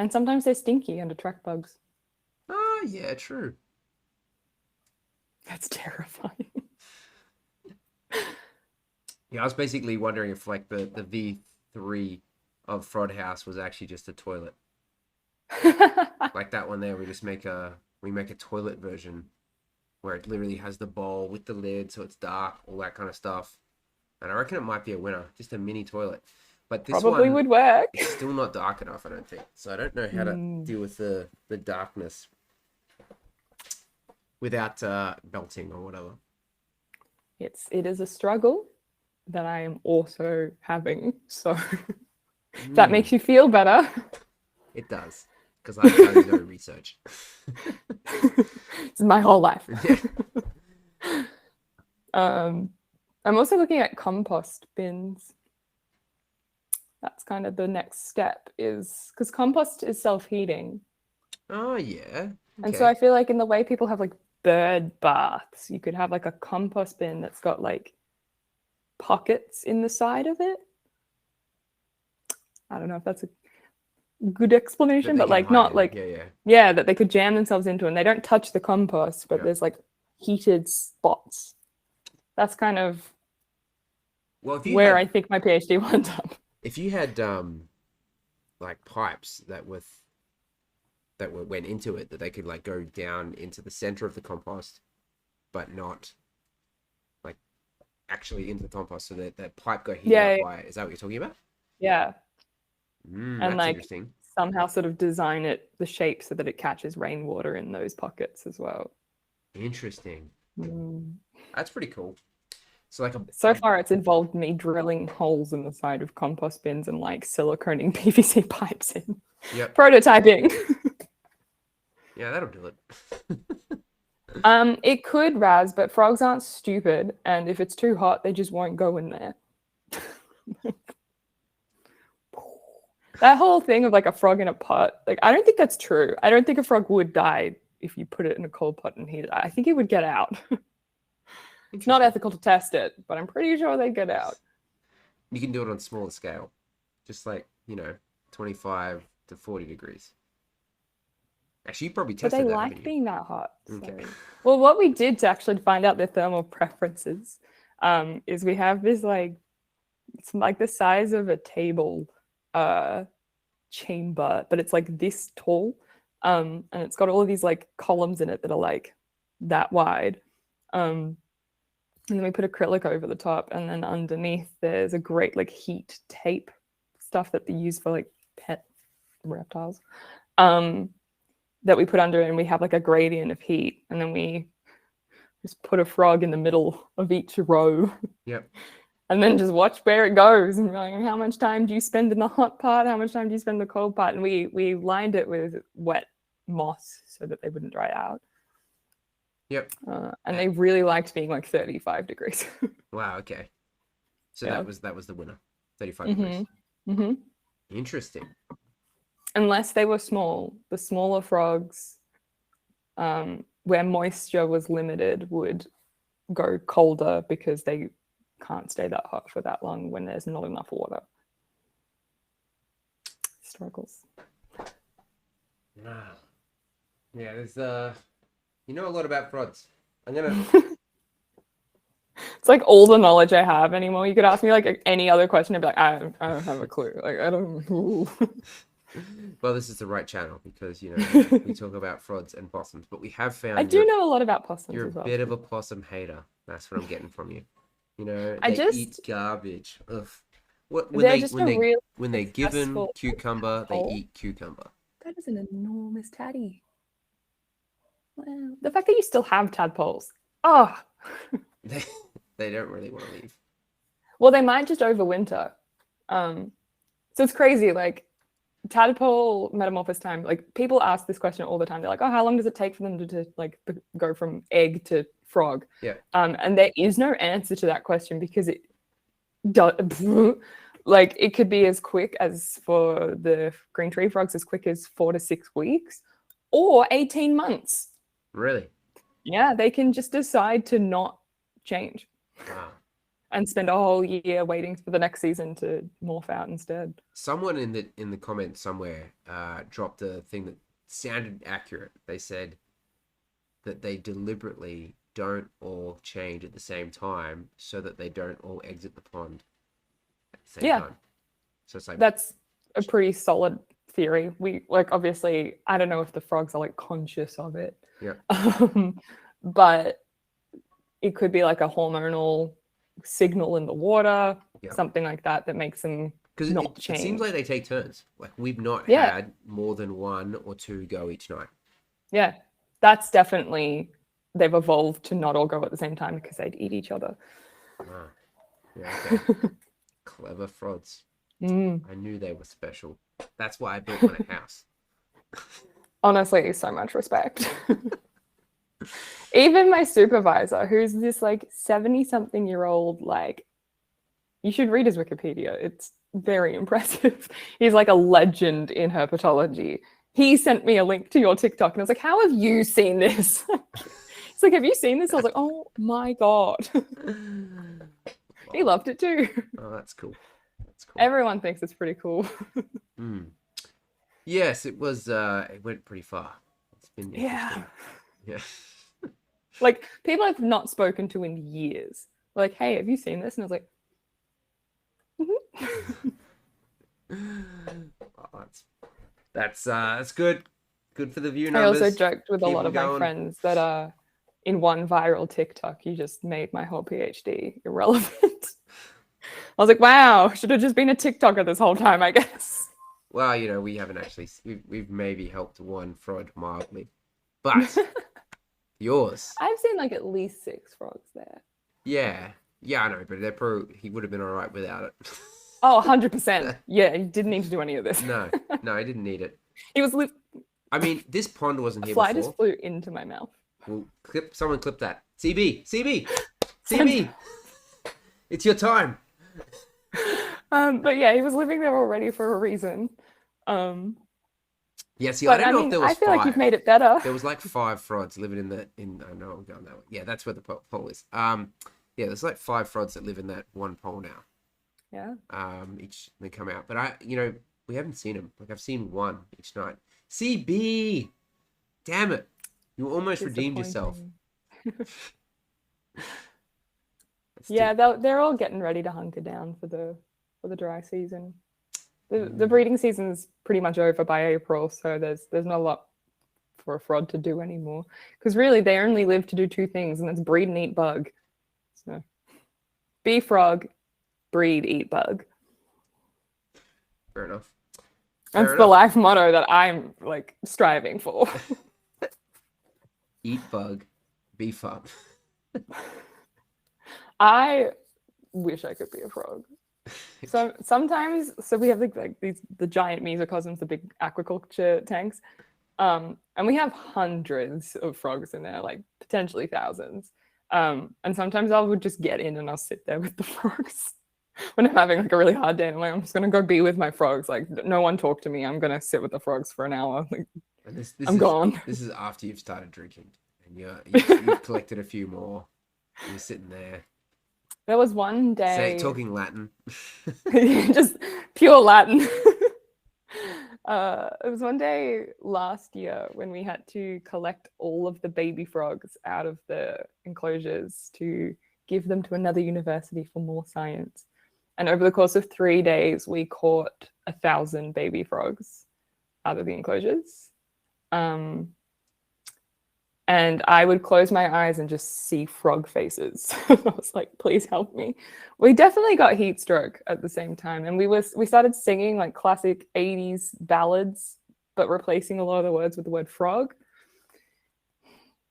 And sometimes they're stinky and attract bugs. Oh, yeah, true. That's terrifying. Yeah, I was basically wondering if like the V3 of Frod House was actually just a toilet. Like that one there, we make a toilet version where it literally has the bowl with the lid so it's dark, all that kind of stuff. And I reckon it might be a winner, just a mini toilet. But this probably one would work. It's still not dark enough, I don't think. So I don't know how to deal with the darkness without belting or whatever. it is a struggle that I am also having. So if that makes you feel better. It does, because I've done no research. It's my whole life. Yeah. I'm also looking at compost bins. That's kind of the next step, is because compost is self-heating. Oh yeah. And so I feel like in the way people have like bird baths, you could have like a compost bin that's got like pockets in the side of it. I don't know if that's a good explanation, but like not like that they could jam themselves into, and they don't touch the compost, but there's like heated spots. That's kind of where I think my PhD will end up. If you had like pipes that went into it, that they could like go down into the center of the compost, but not like actually into the compost, so that pipe got heated up by, is that what you're talking about? Yeah. And that's like interesting. Somehow sort of design it the shape so that it catches rainwater in those pockets as well. Interesting. That's pretty cool. So like so far it's involved me drilling holes in the side of compost bins and like siliconing PVC pipes in. Yep. Prototyping. Yeah, that'll do it. It could, Raz, but frogs aren't stupid, and if it's too hot, they just won't go in there. That whole thing of like a frog in a pot, like I don't think that's true. I don't think a frog would die if you put it in a cold pot and heat it. I think it would get out. It's not ethical to test it, but I'm pretty sure they'd get out. You can do it on smaller scale, just like 25 to 40 degrees. Actually, you probably tested that. But they like being that hot. Okay. So. Well, what we did to actually find out their thermal preferences is we have this it's like the size of a table chamber, but it's like this tall, and it's got all of these like columns in it that are like that wide. And then we put acrylic over the top, and then underneath there's a great like heat tape stuff that they use for like pet reptiles. That we put under it, and we have like a gradient of heat, and then we just put a frog in the middle of each row. Yep. And then just watch where it goes, and like, how much time do you spend in the hot part? How much time do you spend in the cold part? And we lined it with wet moss so that they wouldn't dry out. Yep. And they really liked being like 35 degrees. Wow. Okay. So that was the winner. 35 degrees. Mm-hmm. Interesting. Unless they were small, the smaller frogs, where moisture was limited, would go colder because they can't stay that hot for that long when there's not enough water. Struggles. Wow. Yeah, there's you know a lot about frogs. I'm gonna. It's like all the knowledge I have anymore. You could ask me like any other question, I'd be like, I don't have a clue. Like I don't know. Well, this is the right channel because we talk about frogs and possums, but we have found I do know a lot about possums. You're as well. a bit of a possum hater. That's what I'm getting from you. They eat garbage. Ugh. When they're given cucumber, they eat cucumber. That is an enormous taddy. Wow. The fact that you still have tadpoles. Oh. They don't really want to leave. Well, they might just overwinter. So it's crazy. Like tadpole metamorphosis time. Like people ask this question all the time. They're like, "Oh, how long does it take for them to like go from egg to frog?" Yeah. And there is no answer to that question because it like it could be as quick as for the green tree frogs, as quick as 4 to 6 weeks, or 18 months. Really? Yeah, they can just decide to not change. Wow. And spend a whole year waiting for the next season to morph out instead. Someone in the comments somewhere dropped a thing that sounded accurate. They said that they deliberately don't all change at the same time so that they don't all exit the pond at the same time. So it's like that's a pretty solid theory. We obviously I don't know if the frogs are like conscious of it. Yeah. But it could be like a hormonal signal in the water, something like that makes them not change. It seems like they take turns. Like we've not had more than 1 or 2 go each night. Yeah, that's definitely they've evolved to not all go at the same time because they'd eat each other. Ah, yeah, okay. Clever frods. Mm. I knew they were special. That's why I built my house. Honestly, so much respect. Even my supervisor, who's this like 70-something-year-old, like, you should read his Wikipedia. It's very impressive. He's like a legend in herpetology. He sent me a link to your TikTok and I was like, how have you seen this? He's like, have you seen this? I was like, oh my God. He loved it too. Oh, that's cool. That's cool. Everyone thinks it's pretty cool. Yes, it was. It went pretty far. It's been interesting. Yeah. Like, people I've not spoken to in years were like, hey, have you seen this? And I was like, Oh, that's good. Good for the view I numbers. also joked with a Keep lot them of my going. friends that in one viral TikTok, you just made my whole PhD irrelevant. I was like, wow, should have just been a TikToker this whole time, I guess. Well, you know, we haven't actually. We've maybe helped one Frod mildly, but yours. I've seen like at least 6 frogs there. Yeah, I know, but he would have been all right without it. Oh, 100%. Yeah, he didn't need to do any of this. No, I didn't need it. He was I mean, this pond wasn't a here fly before. just flew into my mouth. Well, someone clip that. CB. It's your time. But yeah, he was living there already for a reason. Yeah, see, But I don't know if there was I feel 5. like you've made it better. There was like 5 frods living I know I'm going that way. Yeah, that's where the pole is. Yeah, there's like 5 frods that live in that one pole now. Yeah. Each they come out, but we haven't seen them. Like, I've seen one each night. CB, damn it, you almost redeemed yourself. Yeah, they're all getting ready to hunker down for the dry season. The breeding season's pretty much over by April, so there's not a lot for a frod to do anymore. Because really, they only live to do 2 things, and that's breed and eat bug. So, be frog, breed, eat bug. Fair enough. That's the life motto that I'm like striving for. Eat bug, be fun. I wish I could be a frog. So sometimes, we have the giant mesocosms, the big aquaculture tanks, and we have hundreds of frogs in there, like potentially thousands. And sometimes I would just get in and I'll sit there with the frogs when I'm having like a really hard day. And I'm like, I'm just gonna go be with my frogs. Like, no one talk to me. I'm gonna sit with the frogs for an hour. Like, I'm gone. This is after you've started drinking and you've collected a few more. You're sitting there. There was one day talking Latin. just pure Latin. It was one day last year when we had to collect all of the baby frogs out of the enclosures to give them to another university for more science. And over the course of 3 days, we caught 1,000 baby frogs out of the enclosures. And I would close my eyes and just see frog faces. I was like, please help me. We definitely got heat stroke at the same time. And we started singing like classic 80s ballads, but replacing a lot of the words with the word frog.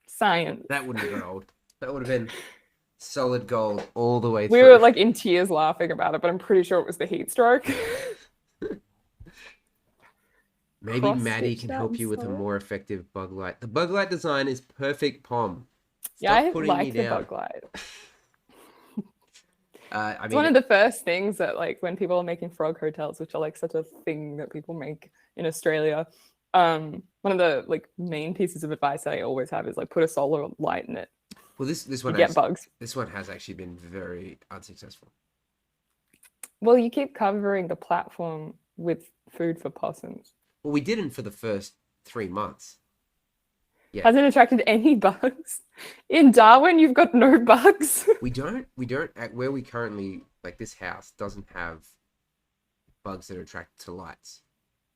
Science. That wouldn't have been old. That would have been solid gold all the way through. We were like in tears laughing about it, but I'm pretty sure it was the heat stroke. Maybe Maddie can help you with a more effective bug light. The bug light design is perfect, Pom. Yeah, I like the bug light. It's one of the first things that, like, when people are making frog hotels, which are like such a thing that people make in Australia, one of the like main pieces of advice I always have is like put a solar light in it. Well, this one get bugs. This one has actually been very unsuccessful. Well, you keep covering the platform with food for possums. Well, we didn't for the first 3 months. Yeah. Hasn't attracted any bugs. In Darwin, you've got no bugs. We don't where we currently, like, this house doesn't have bugs that are attracted to lights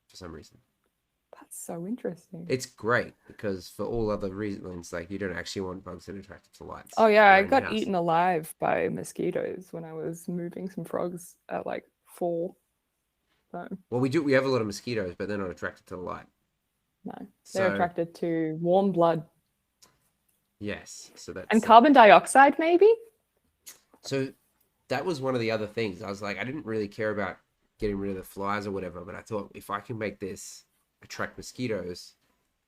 for some reason. That's so interesting. It's great because for all other reasons, like, you don't actually want bugs that are attracted to lights. Oh yeah, I got eaten alive by mosquitoes when I was moving some frogs at like 4. So. Well, we have a lot of mosquitoes, but they're not attracted to the light. No, they're attracted to warm blood. Yes. So that's And carbon dioxide, maybe? so that was one of the other things. I was like, I didn't really care about getting rid of the flies or whatever, but I thought if I can make this attract mosquitoes,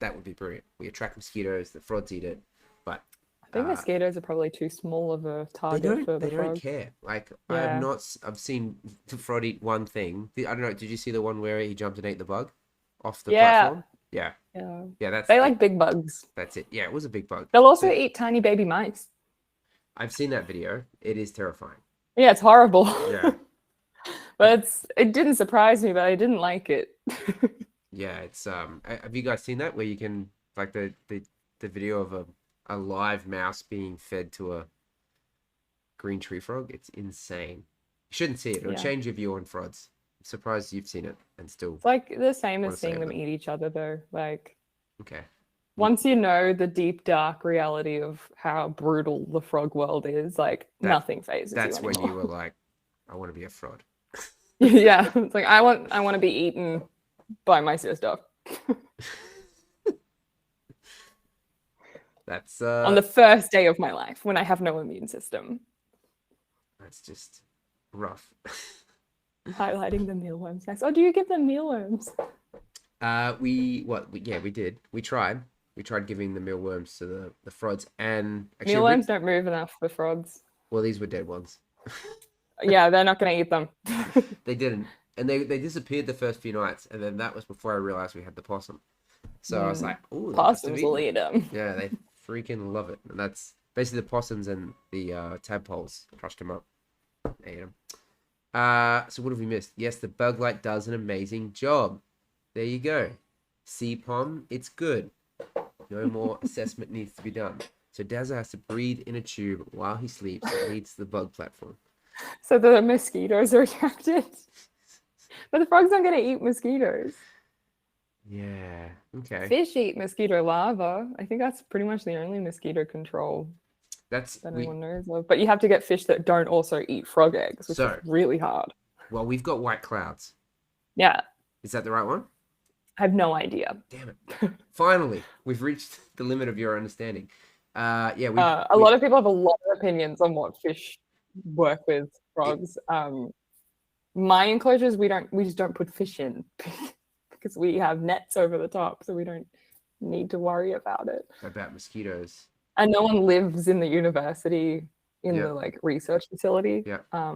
that would be brilliant. We attract mosquitoes, the frogs eat it, but I think mosquitoes are probably too small of a target for the they don't frogs. care. Like Yeah. I've seen the frog eat one thing. I don't know. Did you see the one where he jumped and ate the bug off the Yeah. platform? Yeah, Yeah. yeah. That's They it. like big bugs. That's it. Yeah, it was a big bug. They'll also So eat tiny baby mice. I've seen that video. It is terrifying. Yeah, it's horrible. Yeah. But it didn't surprise me, but I didn't like it. Yeah, it's have you guys seen that where you can like the video of a live mouse being fed to a green tree frog? It's insane. You shouldn't see it. It'll Yeah. change your view on frogs. I'm surprised you've seen it and still It's like the same wanna as seeing save them them. eat each other, though. Like, Okay. once you know the deep, dark reality of how brutal the frog world is, like, nothing phases you That's when anymore. you were like, I want to be a fraud. Yeah, it's like I want to be eaten by my sister That's on the first day of my life when I have no immune system. that's just rough. Highlighting the mealworms next. Oh, do you give them mealworms? We did. We tried. We tried giving the mealworms to the frogs, and actually Mealworms don't move enough for frogs. well, these were dead ones. Yeah, they're not going to eat them. They didn't, and they disappeared the first few nights, and then that was before I realized we had the possum. So I was like, "Oh, Possums will eat them. Yeah, they freaking love it, and that's basically the possums and the tadpoles crushed them up, ate them. So what have we missed? Yes, the bug light does an amazing job. There you go. CPOM, it's good. No more assessment needs to be done. So Dazza has to breathe in a tube while he sleeps and eats the bug platform. So the mosquitoes are attracted. But the frogs aren't going to eat mosquitoes. Yeah, okay. Fish eat mosquito larvae. I think that's pretty much the only mosquito control that anyone knows of. But you have to get fish that don't also eat frog eggs, which is really hard. Well, we've got white clouds. Yeah. Is that the right one? I have no idea. Damn it. Finally, we've reached the limit of your understanding. A lot of people have a lot of opinions on what fish work with frogs. My enclosures, we just don't put fish in because we have nets over the top, so we don't need to worry about it. About mosquitoes. And no one lives in the university in the like research facility. Yeah.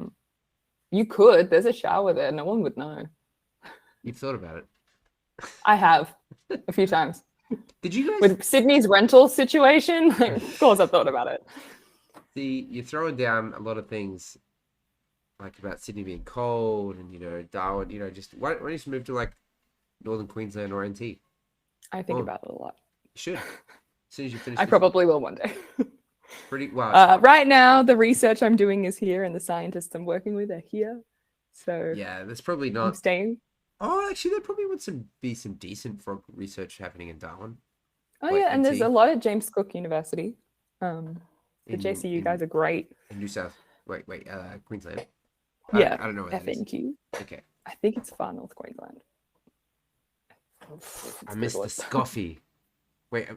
You could. There's a shower there. No one would know. You've thought about it. I have a few times. Did you guys with Sydney's rental situation? Of course, I've thought about it. See, you're throwing down a lot of things, like about Sydney being cold, and Darwin. Just why don't you just move to like Northern Queensland or NT? I think about it a lot. You should. As soon as you finish. I probably will one day. Pretty well. Right now, the research I'm doing is here, and the scientists I'm working with are here. So yeah, that's probably not. I'm staying. Oh, actually, there probably would be some decent frog research happening in Darwin. Oh yeah, and there's a lot at James Cook University. The JCU guys are great. In New South, Queensland. Yeah, I don't know what FNQ. Okay. I think it's far North Queensland. I missed the scoffy. Wait.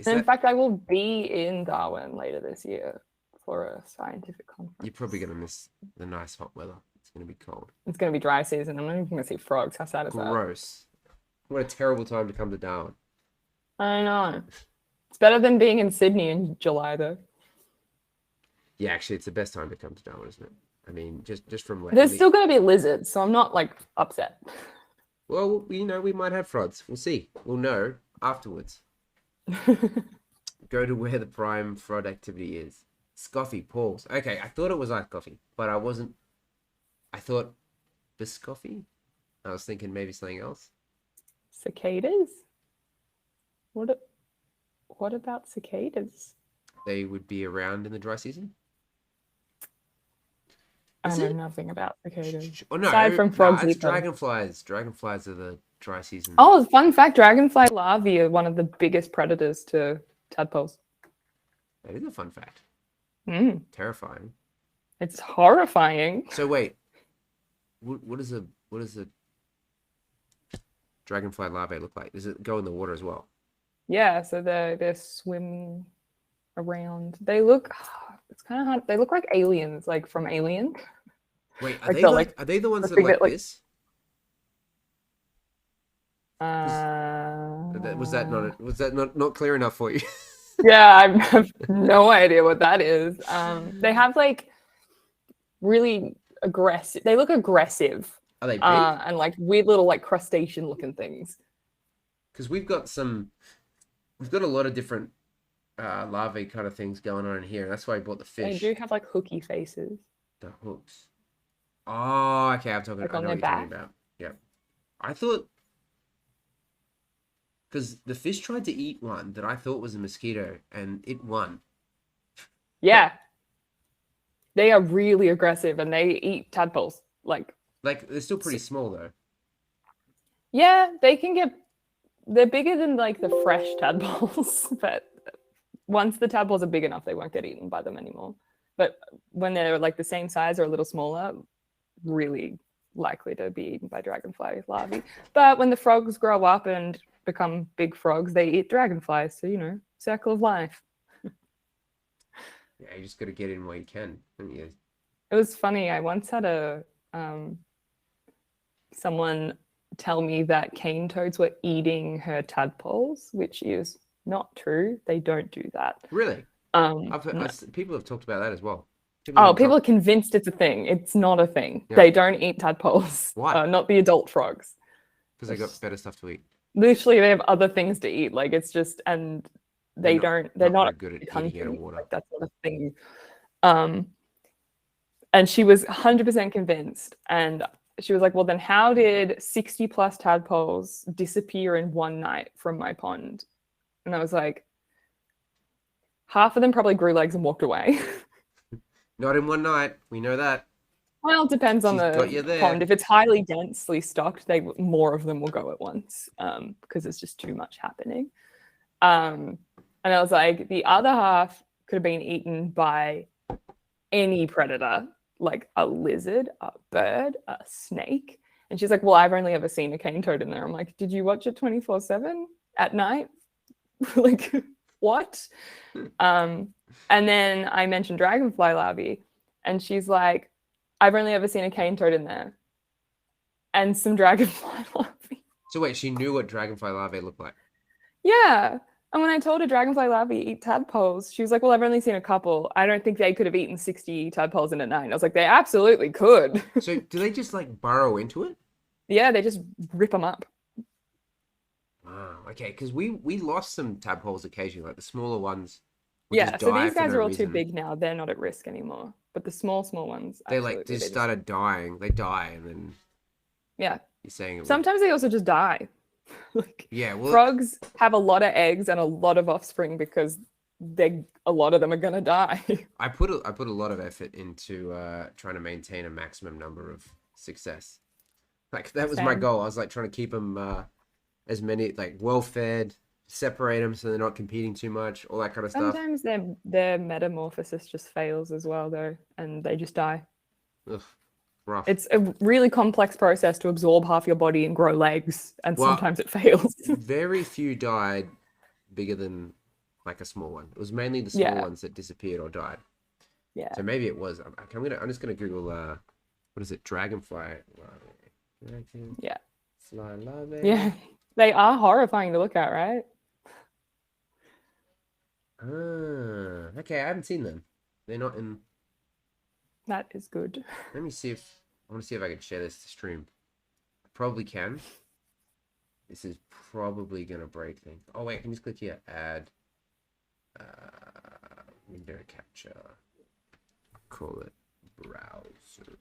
In fact, I will be in Darwin later this year for a scientific conference. You're probably gonna miss the nice hot weather. It's gonna be cold. It's gonna be dry season. I'm not even gonna see frogs. How sad is that? Gross. What a terrible time to come to Darwin. I know. It's better than being in Sydney in July, though. Yeah, actually, it's the best time to come to Darwin, isn't it? I mean, just from like. There's still gonna be lizards, so I'm not like upset. Well, we might have frogs. We'll see. We'll know afterwards. Go to where the prime fraud activity is. Scoffy, pause. Okay, I thought it was ice coffee, but I wasn't. I thought biscoffee. I was thinking maybe something else. Cicadas? What about cicadas? They would be around in the dry season. I know nothing about cicadas. Oh no! Aside from frogs, it's dragonflies. Dragonflies are the dry season. Oh, fun fact: dragonfly larvae are one of the biggest predators to tadpoles. That is a fun fact. Terrifying. It's horrifying. So wait, what does a dragonfly larvae look like? Does it go in the water as well? Yeah, so they swim around. They look. It's kind of hard. They look like aliens, like from Alien. Wait, are Like they the, like like, are they the ones the that are thing like that, like, this? 'Cause was that Uh, not clear enough for you? yeah, I have no idea what that is. They have like really aggressive. They look aggressive, Are they big? and like weird little like crustacean looking things. Because we've got a lot of different larvae kind of things going on in here. That's why I bought the They fish, do have like hooky faces, the hooks. Oh, okay. like I on know their what you're talking back. about. Yeah, I thought because the fish tried to eat one that I thought was a mosquito, and it won. Yeah, they are really aggressive and they eat tadpoles. Like they're still pretty small though. Yeah, they can get. They're bigger than like the fresh tadpoles, but once the tadpoles are big enough, they won't get eaten by them anymore. But when they're like the same size or a little smaller, really likely to be eaten by dragonfly larvae. But when the frogs grow up and become big frogs, they eat dragonflies. So, circle of life. Yeah, you just got to get in where you can. Don't you? It was funny. I once had someone tell me that cane toads were eating her tadpoles, which is not true. They don't do that. Really? No. People have talked about that as well. People are convinced it's a thing. It's not a thing. Yeah. They don't eat tadpoles. Why? Not the adult frogs. Because they got better stuff to eat. Literally, they have other things to eat. Like it's just, and they're not very good at eating out of water. Like that's not a thing. And she was 100% convinced. And she was like, well, then how did 60 plus tadpoles disappear in one night from my pond? And I was like, half of them probably grew legs and walked away. Not in one night. We know that. Well, it depends on She's got you the there. pond. If it's highly densely stocked, more of them will go at once, because it's just too much happening. And I was like, the other half could have been eaten by any predator, like a lizard, a bird, a snake. And she's like, well, I've only ever seen a cane toad in there. I'm like, did you watch it 24/7 at night? Like, what? And then I mentioned dragonfly larvae, and she's like, I've only ever seen a cane toad in there and some dragonfly larvae. So wait, she knew what dragonfly larvae looked like. Yeah. And when I told her dragonfly larvae eat tadpoles, she was like, well, I've only seen a couple. I don't think they could have eaten 60 tadpoles in a night. I was like, they absolutely could. So do they just like burrow into it? Yeah, they just rip them up. Wow, okay, because we lost some tadpoles occasionally, like the smaller ones. Yeah, so these guys no are all reason. too big now. They're not at risk anymore. But the small ones, They like just started dying. They die, and then yeah. You're saying it. Sometimes they also just die. Like, yeah, well, frogs have a lot of eggs and a lot of offspring because a lot of them are gonna die. I put a lot of effort into trying to maintain a maximum number of success. Like that was my goal. I was like trying to keep them as many like well fed, separate them so they're not competing too much, all that kind of stuff. Sometimes their metamorphosis just fails as well though, and they just die. Ugh, rough. It's a really complex process to absorb half your body and grow legs, and sometimes it fails. Very few died bigger than like a small one. It was mainly the small ones that disappeared or died. Yeah. So maybe it was. I'm just gonna Google what is it? Dragonfly larvae. Yeah. Fly larvae. Yeah. They are horrifying to look at, right? Okay. I haven't seen them. They're not in. That is good. Let me see if I want to see if I can share this to stream. I probably can. This is probably gonna break things. Oh wait, I can just click here. Add. Window capture. Call it browser.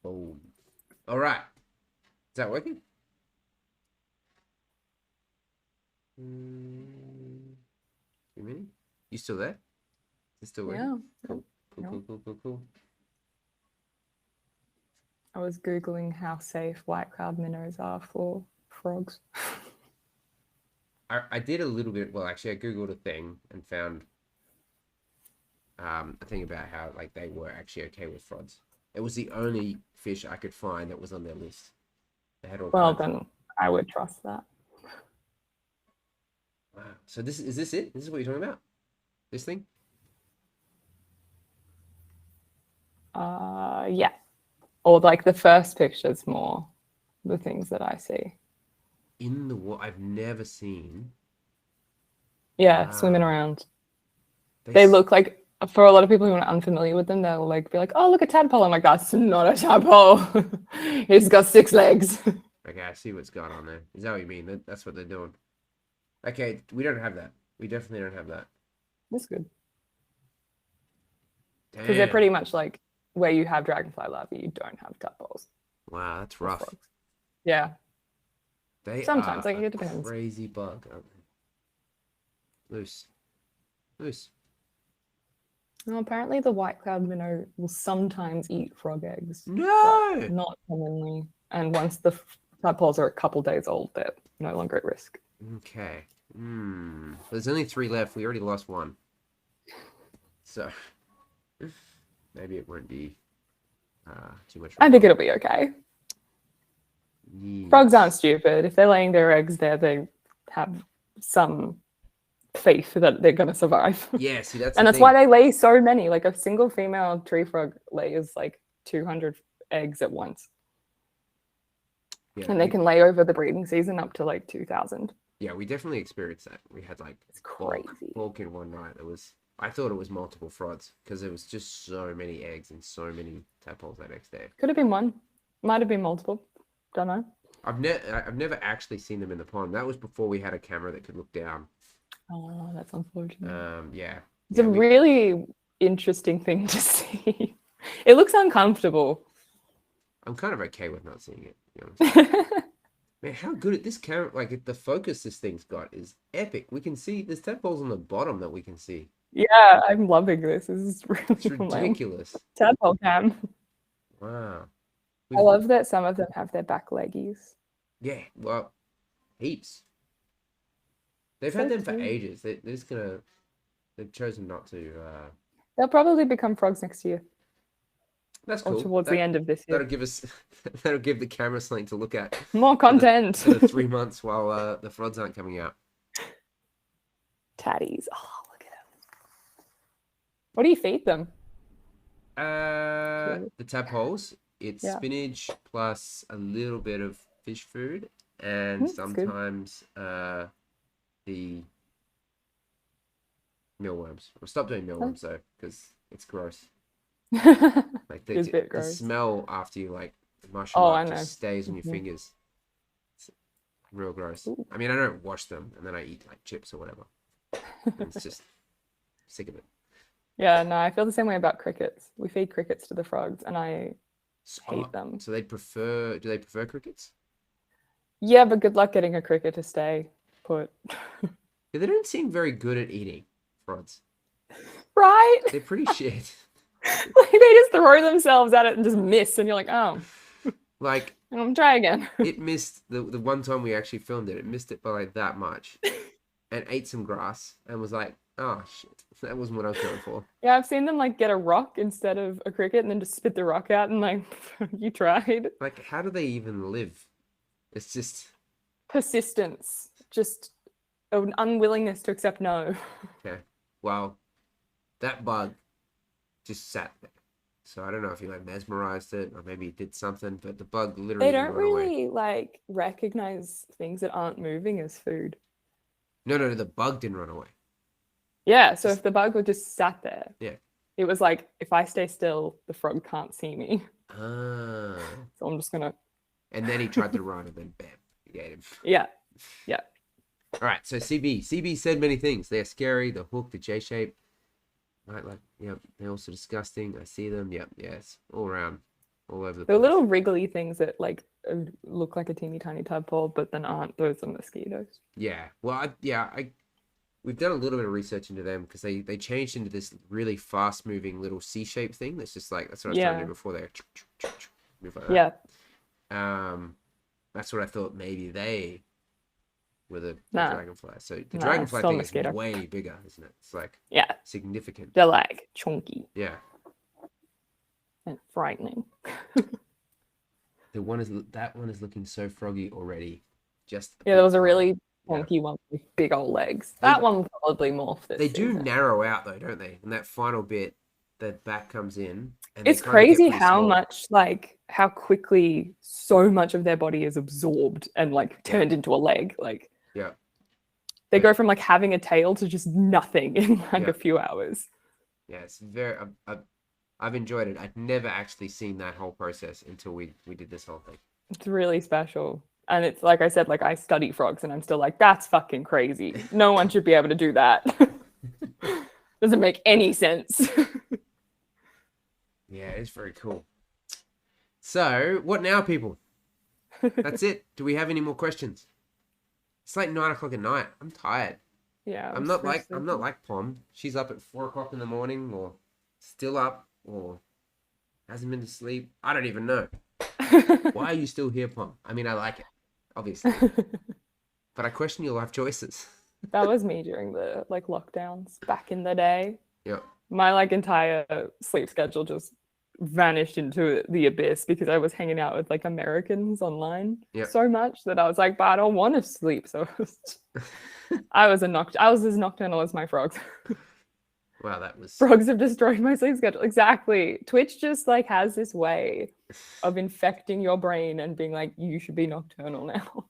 Boom. All right. Is that working? Too many? You still there? Is it still working? Yeah. Cool. I was Googling how safe white cloud minnows are for frogs. I did a little bit. Well, actually, I Googled a thing and found a thing about how like they were actually okay with frods. It was the only fish I could find that was on their list. They had all Well, kinds then I would trust that. Wow. So this is this it? This is what you're talking about? This thing? Yeah. Or like the first picture's more the things that I see. In the water, I've never seen. Yeah, swimming Wow. around. They They s- look like, for a lot of people who are unfamiliar with them, they'll like be like, "Oh, look, a tadpole." I'm like, "That's not a tadpole. He's got 6 legs." Okay, I see what's going on there. Is that what you mean? That's what they're doing. Okay, we don't have that. We definitely don't have that. That's good because they're Damn. pretty much like where you have dragonfly larvae, you don't have tadpoles Wow, that's or rough. frogs. Yeah, They sometimes are like a it depends. crazy bug, aren't they? Loose. Loose. Well, apparently, the white cloud minnow will sometimes eat frog eggs, but No! not commonly. And once the tadpoles are a couple days old, they're no longer at risk. Okay. There's only 3 left. We already lost 1. So, maybe it won't be too much. I think it'll be okay. Yes. Frogs aren't stupid. If they're laying their eggs there, they have some faith that they're going to survive. Yeah, see, that's And the that's why thing. they lay so many. Like a single female tree frog lays like 200 eggs at once. Yeah, And they can lay over the breeding season up to like 2,000. yeah, we definitely experienced that. We had like It's crazy. bulk in one night. I thought it was multiple frods because there was just so many eggs and so many tadpoles that next day. Could have been one. Might have been multiple. Don't know. I've never actually seen them in the pond. That was before we had a camera that could look down. Oh, that's unfortunate. Yeah. It's a really interesting thing to see. It looks uncomfortable. I'm kind of okay with not seeing it, to be honest. Man, how good at this camera, like the focus this thing's got is epic. We can see there's tadpoles on the bottom that we can see. Yeah, I'm loving this. This is It's really ridiculous. tadpole cam. Wow. I love that some of them have their back leggies. Yeah, well, heaps. They've So had them for cute. ages. They're just gonna. They've chosen not to. They'll probably become frogs next year That's or cool. towards the end of this year. That'll give us. That'll give the camera something to look at More content. for the 3 months while the frods aren't coming out. Tatties. Oh, look at them. What do you feed them? The tadpoles. It's Yeah. spinach plus a little bit of fish food, and That's good. sometimes the mealworms. We'll stop doing mealworms though, because it's gross. Like It's a bit the gross. smell after you like mush them Oh, up I know. just stays on your Mhm. fingers. It's real gross. Ooh. I mean, I don't wash them, and then I eat like chips or whatever. And it's just sick of it. Yeah, no, I feel the same way about crickets. We feed crickets to the frogs, and I hate them. So they prefer? Do they prefer crickets? Yeah, but good luck getting a cricket to stay put. Yeah, they don't seem very good at eating frods. Right? They're pretty shit. Like they just throw themselves at it and just miss, and you're like, oh, Like I'm try again. it missed the one time we actually filmed it. It missed it by like that much, and ate some grass and was like, oh shit, that wasn't what I was going for. Yeah, I've seen them like get a rock instead of a cricket, and then just spit the rock out, and like, you tried. Like, how do they even live? It's just Persistence, just an unwillingness to accept no. okay. Well, that bug just sat there. So I don't know if he like mesmerized it or maybe he did something, but the bug literally They didn't don't run away. really like recognize things that aren't moving as food. No, the bug didn't run away. Yeah, so if the bug would just sat there, Yeah. it was like, if I stay still, the frog can't see me. Ah. So I'm just gonna. And then he tried to run and then bam, he ate him. Yeah. All right, so CB. CB said many things. They're scary, the hook, the J shape. Right, like, yep, they're also disgusting. I see them. Yep, yes, all around, all over the The place. little wriggly things that like look like a teeny tiny tadpole, but then aren't. Those are mosquitoes. Yeah, well, we've done a little bit of research into them because they changed into this really fast moving little C-shaped thing. That's just like that's what I was trying to do before. They move like that. Yeah. That's what I thought. Maybe they were the Nah. dragonfly. So the Nah, dragonfly still thing mosquito. is way bigger, isn't it? It's like Yeah. significant. They're like chunky Yeah. and frightening. That one is looking so froggy already. Just Yeah, there was a really chunky one with big old legs. They- That one will probably morph this They do season. narrow out though, don't they? In that final bit, the back comes in, and It's they kind of get crazy pretty how small. much, like, how quickly so much of their body is absorbed and like turned into a leg. Like, Yeah. they Yeah. go from like having a tail to just nothing in like Yeah. a few hours. Yeah, it's very. I've enjoyed it. I'd never actually seen that whole process until we did this whole thing. It's really special. And it's like I said, like I study frogs and I'm still like, that's fucking crazy. No one should be able to do that. Doesn't make any sense. Yeah, it's very cool. So, what now, people? That's it. Do we have any more questions? It's like 9 o'clock at night. I'm tired. Yeah. I'm not like Pom. She's up at 4 o'clock in the morning, or still up, or hasn't been to sleep. I don't even know. Why are you still here, Pom? I mean, I like it, obviously, but I question your life choices. That was me during the like lockdowns back in the day. Yeah. My like entire sleep schedule just vanished into the abyss because I was hanging out with like Americans online so much that I was like, but I don't want to sleep. So I was as nocturnal as my frogs. Wow, that was... Frogs have destroyed my sleep schedule. Exactly. Twitch just like has this way of infecting your brain and being like, you should be nocturnal now.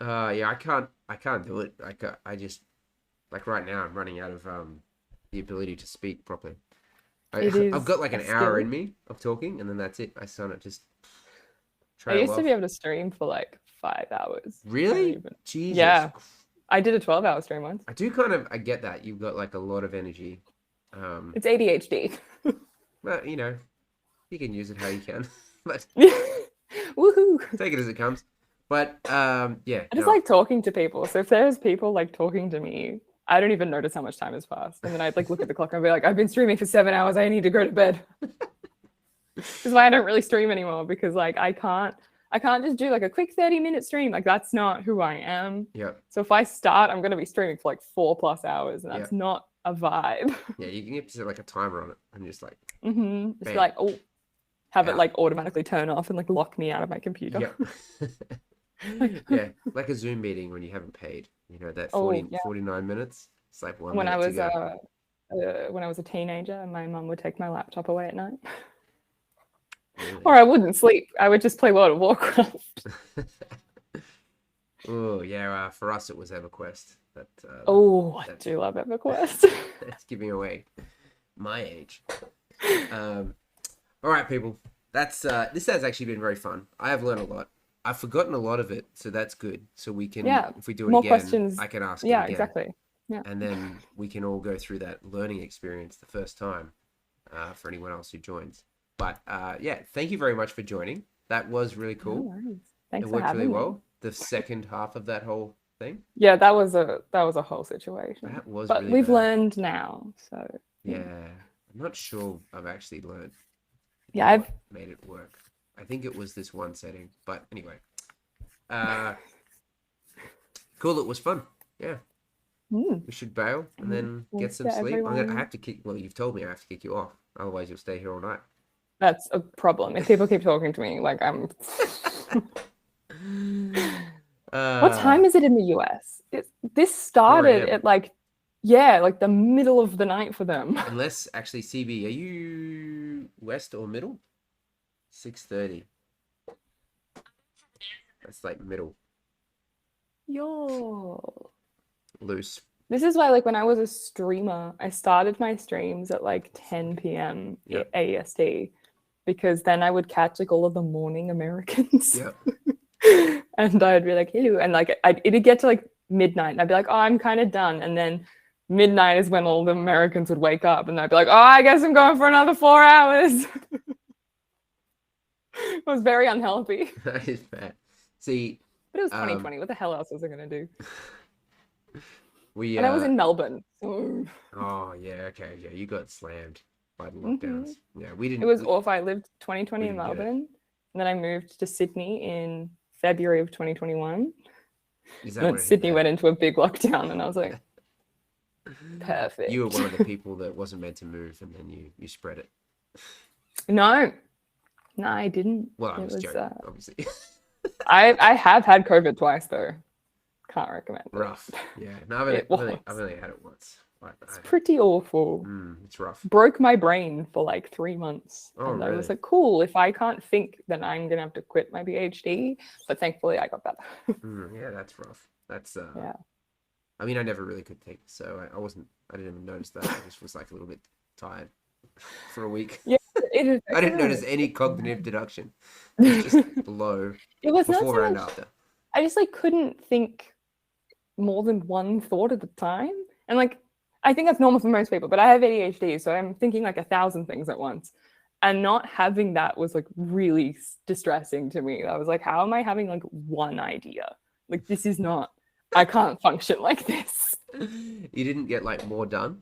Yeah, I can't do it. I just, like right now, I'm running out of the ability to speak properly. I've got like an hour in me of talking, and then that's it. I start to just I used to be able to stream for like 5 hours. Really? Jesus. Yeah. I did a 12-hour stream once. I get that. You've got like a lot of energy. It's ADHD. But, you know, you can use it how you can. But woohoo! Take it as it comes. But, yeah. I just like talking to people. So if there's people like talking to me, I don't even notice how much time has passed. And then I'd like look at the clock and be like, I've been streaming for 7 hours. I need to go to bed. This is why I don't really stream anymore, because like I can't just do like a quick 30-minute stream. Like that's not who I am. Yeah. So if I start, I'm going to be streaming for like 4+ hours, and that's not a vibe. Yeah, you can set like a timer on it and just like... Just be like, oh, have it like automatically turn off and like lock me out of my computer. Yeah. Yeah, like a Zoom meeting when you haven't paid. You know, that 49 minutes. It's like 1 minute to go. When I was a teenager, my mum would take my laptop away at night. Really? Or I wouldn't sleep. I would just play World of Warcraft. Oh, yeah. For us, it was EverQuest. I do love EverQuest. That's giving away my age. All right, people. This has actually been very fun. I have learned a lot. I've forgotten a lot of it, so that's good. So we can, if we do it more again, questions. I can ask Yeah, again. exactly. Yeah. And then we can all go through that learning experience the first time for anyone else who joins. But yeah, thank you very much for joining. That was really cool. No worries. Thanks it for worked having really me. well. The second half of that whole thing. Yeah, that was a whole situation. That was but really we've bad. learned now, so yeah. I'm not sure I've actually learned. Yeah, I've made it work. I think it was this one setting, but anyway. Cool. It was fun. Yeah. We should bail and then get some sleep. I have to kick. Well, you've told me I have to kick you off. Otherwise, you'll stay here all night. That's a problem. If people keep talking to me, like I'm. What time is it in the US? This started at like the middle of the night for them. Unless actually, CB, are you west or middle? 6:30. That's like middle. Yo. Loose. This is why, like, when I was a streamer, I started my streams at like 10 p.m. AST, because then I would catch like all of the morning Americans. Yep. And I'd be like, hello. And like it'd get to like midnight and I'd be like, oh, I'm kind of done. And then midnight is when all the Americans would wake up and I'd be like, oh, I guess I'm going for another 4 hours. It was very unhealthy. That is bad. See, but it was 2020. What the hell else was I going to do? And I was in Melbourne. So... Oh, yeah. Okay. Yeah, you got slammed by the lockdowns. Yeah, we didn't. It was awful. I lived 2020 in Melbourne. And then I moved to Sydney in February of 2021. And Sydney went into a big lockdown, and I was like, perfect. You were one of the people that wasn't meant to move, and then you spread it. No, I didn't. Well, I was joking, obviously. I have had COVID twice though. Can't recommend it. Rough. Yeah. No, I've only had it once. But It's pretty awful. it's rough. Broke my brain for like 3 months. Oh, and I was really? like, cool, if I can't think, then I'm going to have to quit my PhD. But thankfully, I got better. Yeah, that's rough. That's, Yeah. I mean, I never really could think, so I didn't even notice that. I just was like a little bit tired for a week. Yeah, it is. I didn't notice any cognitive deduction. It's just low It was not before so and much. after. I just like couldn't think more than one thought at a time. And like, I think that's normal for most people, but I have ADHD, so I'm thinking like 1,000 things at once. And not having that was like really distressing to me. I was like, how am I having like one idea? Like, this is not, I can't function like this. You didn't get like more done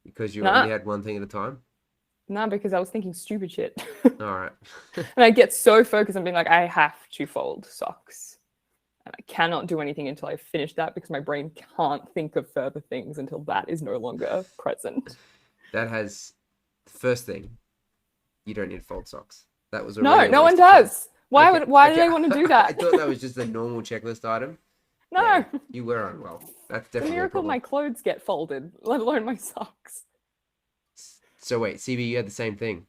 because you Nah. only had one thing at a time? No, because I was thinking stupid shit. All right. And I get so focused on being like, I have to fold socks. And I cannot do anything until I finish that because my brain can't think of further things until that is no longer present. That has the first thing. You don't need to fold socks. That was No, already a no one waste of time. does. Why do they want to do that? I thought that was just a normal checklist item. No. Yeah, you were unwell. That's It's a definitely a miracle problem. my clothes get folded, let alone my socks. So wait, CB, you had the same thing.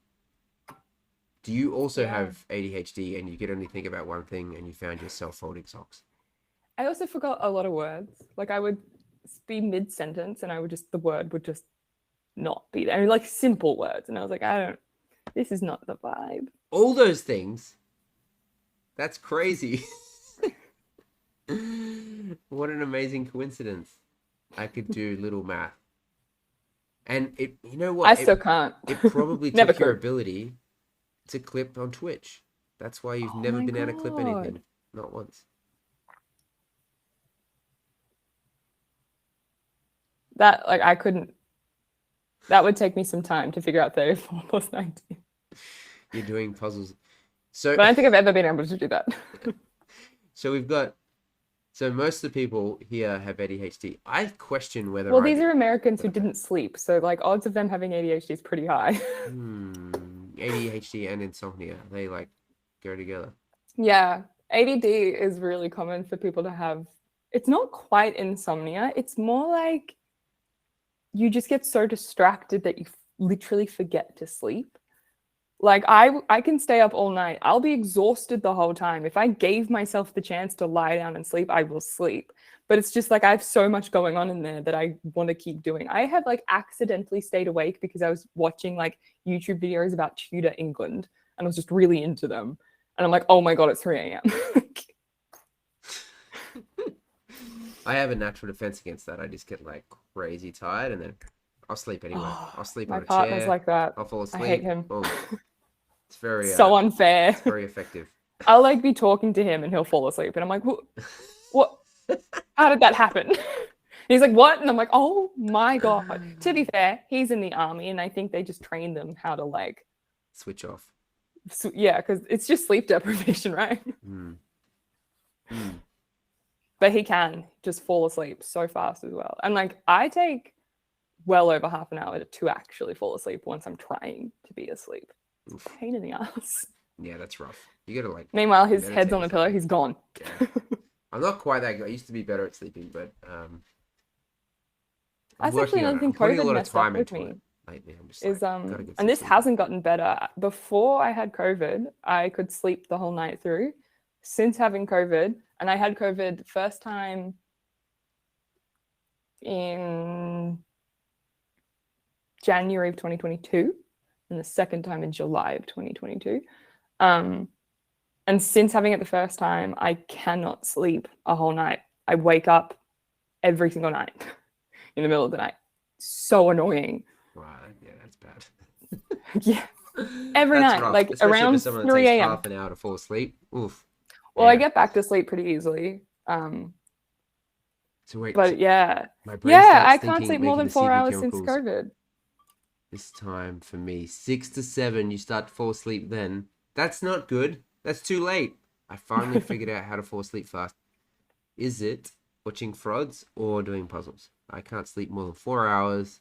Do you also Yeah. have ADHD and you could only think about one thing and you found yourself folding socks? I also forgot a lot of words. Like I would be mid-sentence and the word would just not be there. I mean, like simple words. And I was like, this is not the vibe. All those things? That's crazy. What an amazing coincidence. I could do little math. And you know what? I still can't. It probably Never took your could. ability to clip on Twitch. That's why you've Oh never my been able to clip anything. God. Not once. That, like, I couldn't. That would take me some time to figure out 34 plus 19. You're doing puzzles. So But I don't think I've ever been able to do that. So most of the people here have ADHD. I question whether Well, these are Americans who didn't sleep. So, like, odds of them having ADHD is pretty high. ADHD and insomnia, they like go together. Yeah. ADD is really common for people to have. It's not quite insomnia. It's more like you just get so distracted that you literally forget to sleep. Like I can stay up all night. I'll be exhausted the whole time. If I gave myself the chance to lie down and sleep, I will sleep. But it's just like I have so much going on in there that I want to keep doing. I have like accidentally stayed awake because I was watching like YouTube videos about Tudor England and I was just really into them. And I'm like, oh my God, it's 3 a.m. I have a natural defense against that. I just get like crazy tired and then I'll sleep anyway. I'll sleep My on a partner's chair. like that. I'll fall asleep. I hate him. Boom. It's very So unfair. It's very effective. I'll like be talking to him and he'll fall asleep. And I'm like, what? How did that happen? He's like, what? And I'm like, oh my God. To be fair, he's in the army and I think they just train them how to like switch off. Yeah, because it's just sleep deprivation, right? Mm. But he can just fall asleep so fast as well. And like I take well over half an hour to actually fall asleep once I'm trying to be asleep. It's a pain in the ass. Yeah, that's rough. You gotta like. Meanwhile, his head's on the pillow. He's gone. Yeah. I'm not quite that good. I used to be better at sleeping, but That's actually another thing COVID messed up with me. Lately, I'm just is gotta get and this some sleep. hasn't gotten better. Before I had COVID, I could sleep the whole night through. Since having COVID, and I had COVID first time in January of 2022 and the second time in July of 2022. And since having it the first time, I cannot sleep a whole night. I wake up every single night in the middle of the night. So annoying. Wow, yeah, that's bad. Yeah. Every That's night, rough, like especially around for someone that 3 takes a.m. half an hour to fall asleep. Oof. Well, Yeah. I get back to sleep pretty easily. So wait, But yeah. my brain Yeah, starts I can't thinking, sleep more making than the 4 CB hours since chemicals. COVID. This time for me, 6 to 7, you start to fall asleep then. That's not good. That's too late. I finally figured out how to fall asleep fast. Is it watching Frods or doing puzzles? I can't sleep more than 4 hours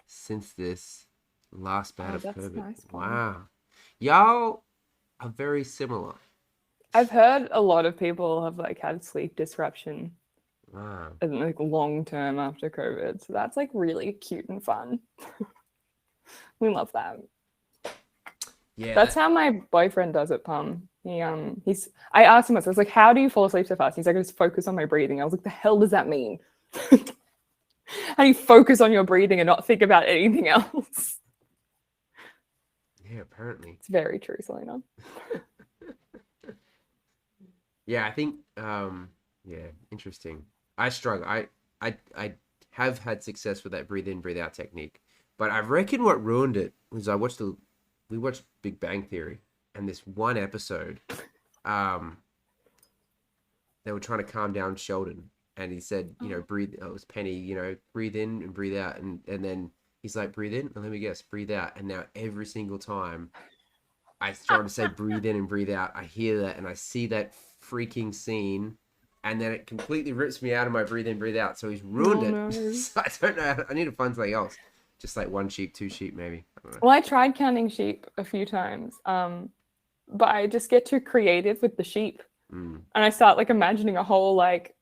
since this last bout of that's COVID. nice, Paul. Wow. Y'all are very similar. I've heard a lot of people have like had sleep disruption Wow. and like long term after COVID. So that's like really cute and fun. We love that. Yeah. That's how my boyfriend does it, Pum. I asked him once, I was like, how do you fall asleep so fast? He's like, I just focus on my breathing. I was like, the hell does that mean? How do you focus on your breathing and not think about anything else? Yeah, apparently. It's very true, Selena. Yeah, I think yeah, interesting. I struggle. I have had success with that breathe in, breathe out technique. But I reckon what ruined it was we watched Big Bang Theory, and this one episode, they were trying to calm down Sheldon, and he said, breathe. Oh, it was Penny, breathe in and breathe out, and then he's like, breathe in, and let me guess, breathe out, and now every single time I try to say breathe in and breathe out, I hear that and I see that freaking scene, and then it completely rips me out of my breathe in, breathe out. So he's ruined it. No. So I don't know. I need to find something else. Just like one sheep, two sheep, maybe. I don't know. Well, I tried counting sheep a few times, but I just get too creative with the sheep. And I start like imagining a whole like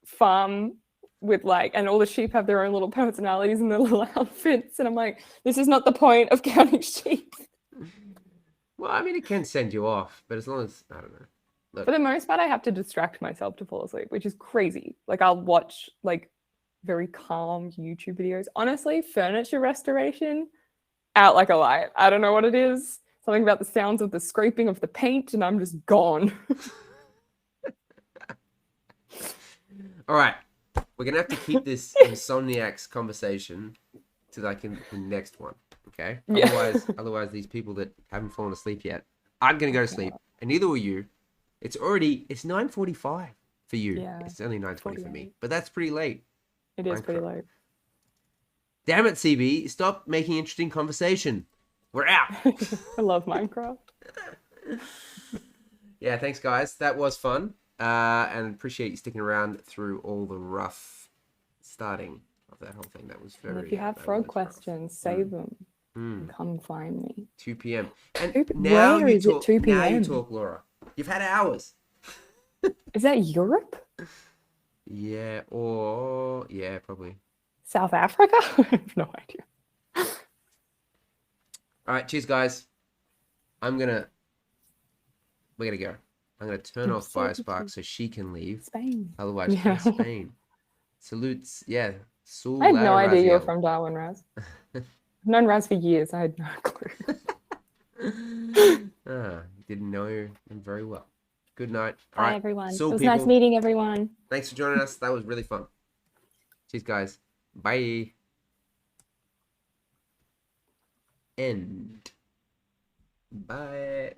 farm with like, and all the sheep have their own little personalities and their little outfits. And I'm like, this is not the point of counting sheep. Well, I mean, it can send you off, but as long as, I don't know. Look. For the most part, I have to distract myself to fall asleep, which is crazy. Like I'll watch like very calm YouTube videos. Honestly, furniture restoration, out like a light. I don't know what it is. Something about the sounds of the scraping of the paint, and I'm just gone. All right. We're going to have to keep this insomniacs conversation to like in the next one. Okay. Yeah. Otherwise, these people that haven't fallen asleep yet aren't going to go to sleep, and neither will you. It's 9:45 for you. Yeah, It's only 9:20 for me, but that's pretty late. It is pretty late. Damn it, CB! Stop making interesting conversation. We're out. I love Minecraft. Yeah, thanks, guys. That was fun, and appreciate you sticking around through all the rough starting of that whole thing. That was very. And if you have Frod questions, save them. And come find me. 2 p.m. And Where is it 2 p.m.? Now you talk, Laura. You've had hours. Is that Europe? Yeah, probably. South Africa? I have no idea. All right, cheers, guys. We're gonna go. I'm gonna turn off Firespark so she can leave. Spain. Otherwise, she's in Spain. Salutes, yeah. I had no idea you were from Darwin, Raz. I've known Raz for years. I had no clue. You didn't know him very well. Good night. All right, everyone. So it was nice meeting everyone. Thanks for joining us. That was really fun. Cheers, guys. Bye. End. Bye.